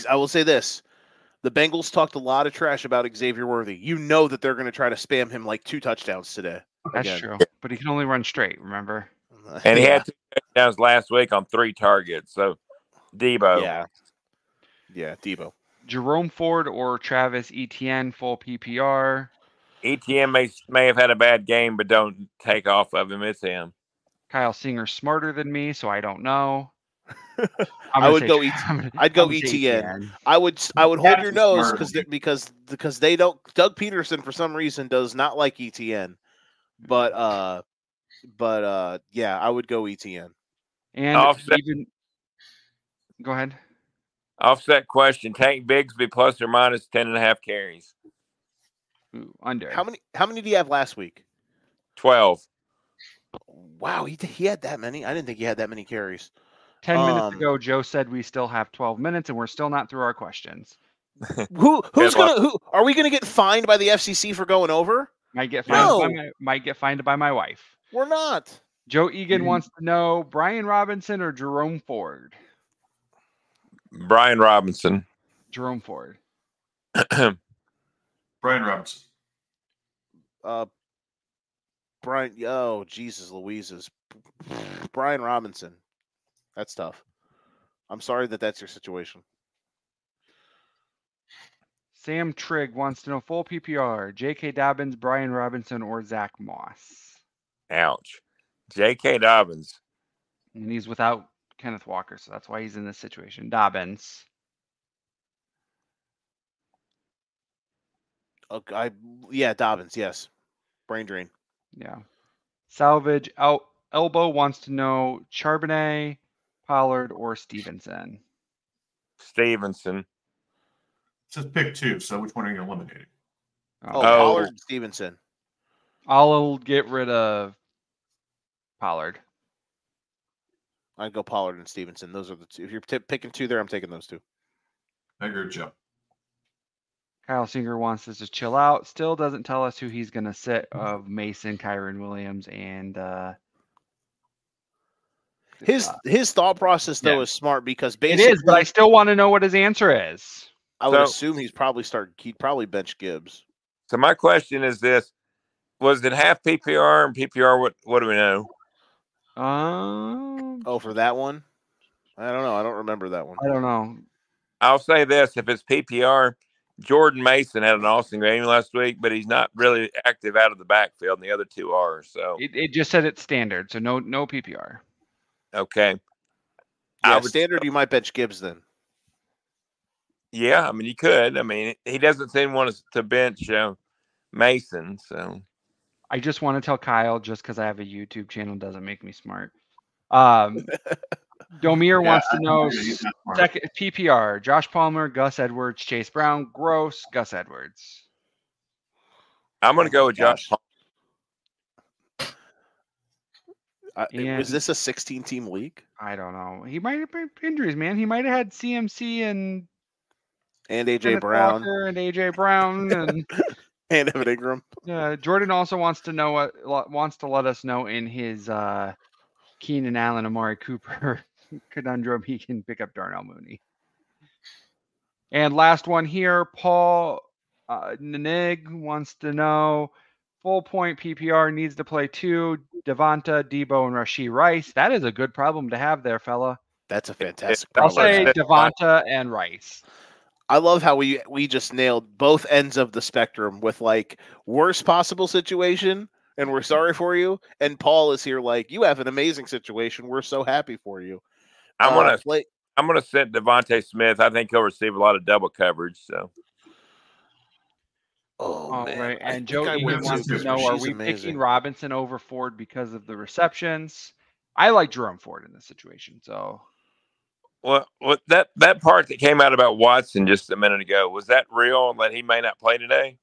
I will say this. The Bengals talked a lot of trash about Xavier Worthy. You know that they're going to try to spam him like 2 touchdowns today. That's true. But he can only run straight, remember? And he had 2 touchdowns last week on 3 targets. So, Debo. Yeah, Debo. Jerome Ford or Travis Etienne, full PPR. Etienne may have had a bad game, but don't take off of him. It's him. Kyle Singer's smarter than me, so I don't know. I'd go Etienne. I would hold your nose because they don't. Doug Peterson for some reason does not like Etienne, but yeah, I would go Etienne. And go ahead. Offset question: Tank Bigsby plus or minus 10.5 carries. Ooh, under. How many do you have last week? 12. Wow, he had that many. I didn't think he had that many carries. 10 minutes ago, Joe said we still have 12 minutes, and we're still not through our questions. Who are we gonna get fined by the FCC for going over? Might get fined by my wife. We're not. Joe Egan wants to know Brian Robinson or Jerome Ford. Brian Robinson. Jerome Ford. Brian Robinson. Brian. Oh, Jesus Louises. Brian Robinson. That's tough. I'm sorry that's your situation. Sam Trigg wants to know full PPR. J.K. Dobbins, Brian Robinson, or Zach Moss. Ouch. J.K. Dobbins. And he's without Kenneth Walker, so that's why he's in this situation. Dobbins. Okay, Dobbins. Yes. Brain drain. Yeah. Salvage Elbow wants to know Charbonnet, Pollard, or Stevenson. Stevenson. It says pick 2, so which one are you eliminating? Pollard and Stevenson. I'll get rid of Pollard. I'd go Pollard and Stevenson. Those are the 2. If you're picking 2 there, I'm taking those 2. I agree with Joe. Kyle Singer wants us to chill out. Still doesn't tell us who he's going to sit of Mason, Kyron Williams, and his thought process though is smart because basically it is, but I still want to know what his answer is. I would assume he'd probably bench Gibbs. So my question is this: was it half PPR and PPR? What do we know? For that one, I don't know. I don't remember that one. I don't know. I'll say this: if it's PPR, Jordan Mason had an awesome game last week, but he's not really active out of the backfield, and the other two are. So it just said it's standard, so no PPR. Okay. Yeah, standard. You might bench Gibbs then. Yeah, I mean you could. I mean he doesn't seem to want us to bench Mason, so. I just want to tell Kyle, just because I have a YouTube channel doesn't make me smart. Domir wants to know second PPR: Josh Palmer, Gus Edwards, Chase Brown, Gross, Gus Edwards. I'm going to go with Josh Palmer. Was this a 16-team league? I don't know. He might have been injuries, man. He might have had CMC and AJ Brown and AJ Brown and Evan Ingram. Jordan also wants to let us know in his Keenan Allen, Amari Cooper conundrum he can pick up Darnell Mooney. And last one here, Paul Nanig wants to know full point PPR needs to play 2, Devonta, Debo, and Rashee Rice. That is a good problem to have there, fella. That's a fantastic I'll problem. say Devonta and Rice. I love how we just nailed both ends of the spectrum with like worst possible situation, and we're sorry for you. And Paul is here like, you have an amazing situation. We're so happy for you. I'm gonna sit Devontae Smith. I think he'll receive a lot of double coverage. So. Oh man. Right. And Joe wants to know: are we picking Robinson over Ford because of the receptions? I like Jerome Ford in this situation. So. Well, that part that came out about Watson just a minute ago, was that real that he may not play today?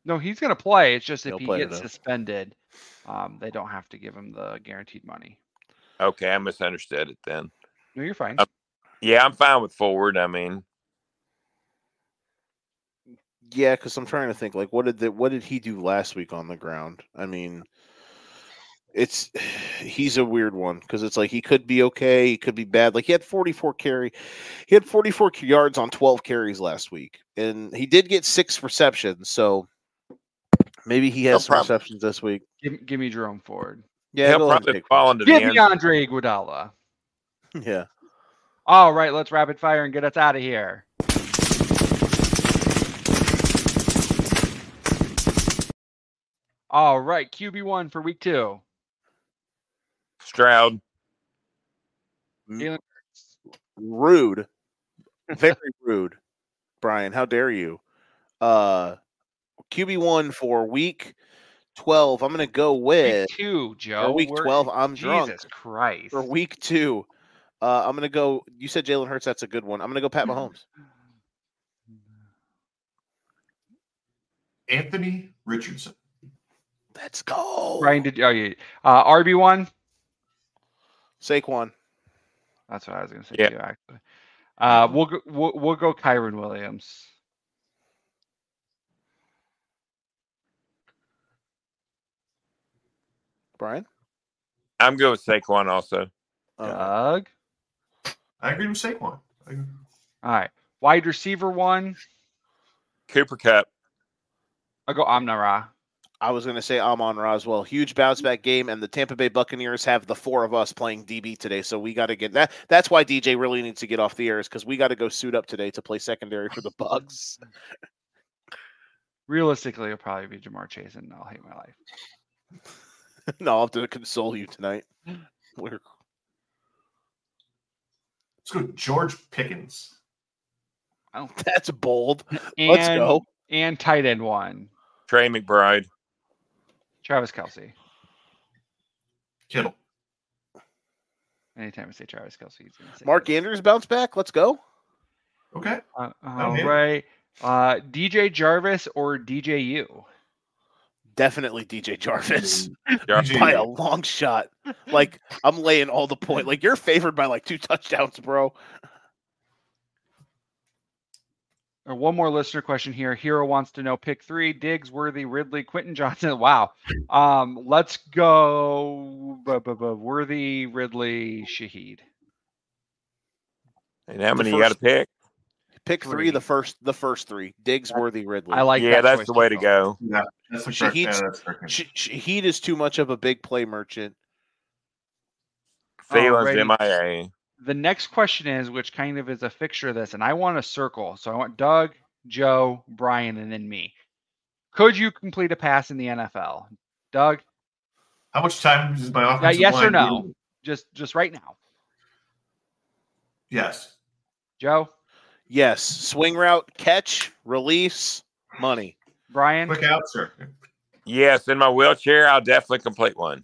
No, he's going to play. It's just if he gets suspended, they don't have to give him the guaranteed money. Okay, I misunderstood it then. No, you're fine. Yeah, I'm fine with Ford. I mean, yeah, because I'm trying to think like what did he do last week on the ground? I mean, he's a weird one because it's like he could be okay, he could be bad. Like he had 44 yards on 12 carries last week, and he did get 6 receptions. So maybe he has some receptions this week. Give me Jerome Ford. Yeah, he'll probably fall into give me Andre Iguodala. Yeah. All right, let's rapid fire and get us out of here. All right, QB1 for week 2. Stroud. Rude. Very rude. Brian, how dare you? QB1 for week 12. I'm going to go with week 2, Joe. Or week 12. I'm drunk. Jesus Christ. For week 2. I'm going to go. You said Jalen Hurts. That's a good one. I'm going to go Pat Mahomes. Anthony Richardson. Let's go. Brian, RB1? Saquon. That's what I was going to say too, actually. We'll go Kyron Williams. Brian? I'm good with Saquon also. Doug? I agree with Saquon. All right. Wide receiver 1? Cooper Kupp. I'll go Amon-Ra. I was going to say Amon-Ra as well. Huge bounce back game, and the Tampa Bay Buccaneers have the 4 of us playing DB today, so we got to get that. That's why DJ really needs to get off the air, is because we got to go suit up today to play secondary for the Bucs. Realistically, it'll probably be Jamar Chase, and I'll hate my life. No, I'll have to console you tonight. Let's go George Pickens. Oh, that's bold. Let's go. And tight end 1. Trey McBride. Travis Kelce. Kittle. Anytime I say Travis Kelce, he's going to say Mark Andrews bounce back. Let's go. Okay. All right. DJ Jarvis or DJU? Definitely DJ Jarvis. By a long shot. Like, I'm laying all the point. Like, you're favored by like 2 touchdowns, bro. One more listener question here. Hero wants to know pick 3: Diggs, Worthy, Ridley, Quentin Johnson. Wow. Let's go Worthy, Ridley, Shaheed. And how many you got to pick? Pick 3. The first 3. Diggs, Worthy, Ridley. I like that. Yeah, that's the way to go. Yeah, that's Shaheed is too much of a big play merchant. Thielens MIA. The next question is, which kind of is a fixture of this, and I want a circle. So I want Doug, Joe, Brian, and then me. Could you complete a pass in the NFL? Doug? How much time is my offensive yes line? or no? Just right now. Yes. Joe? Yes. Swing route, catch, release, money. Brian? Quick outs, sir. Yes, in my wheelchair, I'll definitely complete one.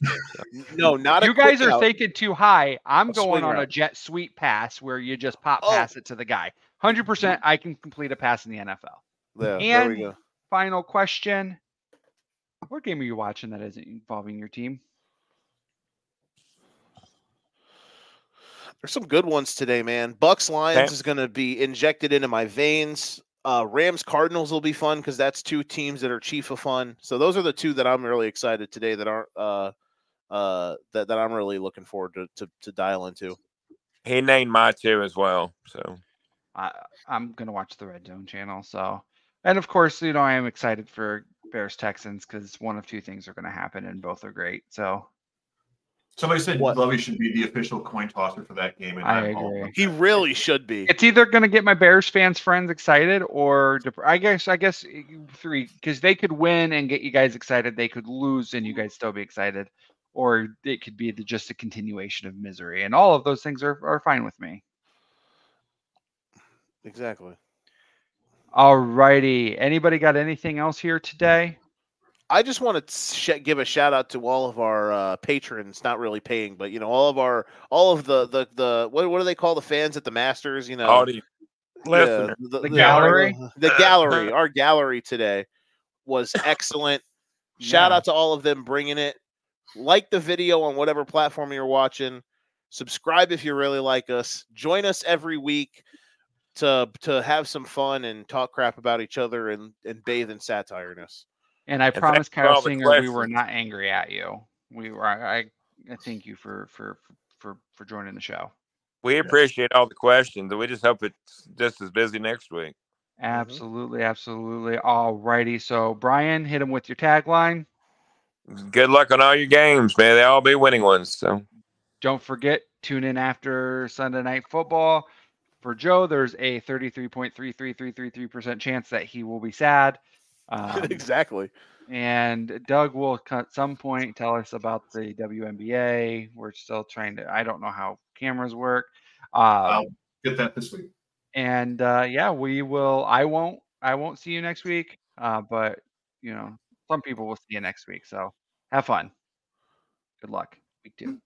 No, not you a quick guys are out. thinking too high. I'm A going swing on a route. jet sweep pass where you just pop Oh. pass it to the guy. 100% I can complete a pass in the NFL. Yeah, And there we go. final question. What game are you watching that isn't involving your team? There's some good ones today, man. Bucks Lions is going to be injected into my veins. Rams Cardinals will be fun because that's two teams that are chief of fun. So those are the two that I'm really excited today that aren't that I'm really looking forward to dial into. He named my two as well. So I'm gonna watch the Red Zone channel. So, and of course, I am excited for Bears Texans because one of two things are gonna happen and both are great. So. Somebody said Lovey should be the official coin tosser for that game, and I agree. He really should be. It's either going to get my Bears fans friends excited, or I guess 3, because they could win and get you guys excited. They could lose and you guys still be excited, or it could be just a continuation of misery. And all of those things are fine with me. Exactly. All righty. Anybody got anything else here today? I just want to give a shout out to all of our patrons, not really paying, but all of the what do they call the fans at the Masters? Audience. The gallery. The gallery. Our gallery today was excellent. Shout out to all of them bringing it. Like the video on whatever platform you're watching. Subscribe if you really like us. Join us every week to have some fun and talk crap about each other and bathe in satireness. And I promise, Kyle Singer, we were not angry at you. We were. I thank you for joining the show. We appreciate all the questions. We just hope it's just as busy next week. Absolutely, absolutely. All righty. So, Brian, hit him with your tagline. Good luck on all your games, man. They all be winning ones. So, don't forget, tune in after Sunday Night Football. For Joe, there's a 33.33333% chance that he will be sad. Exactly. And Doug will at some point tell us about the WNBA. We're still trying to. I don't know how cameras work. I'll get that this week. And we will. I won't see you next week. But some people will see you next week. So have fun. Good luck. Week 2.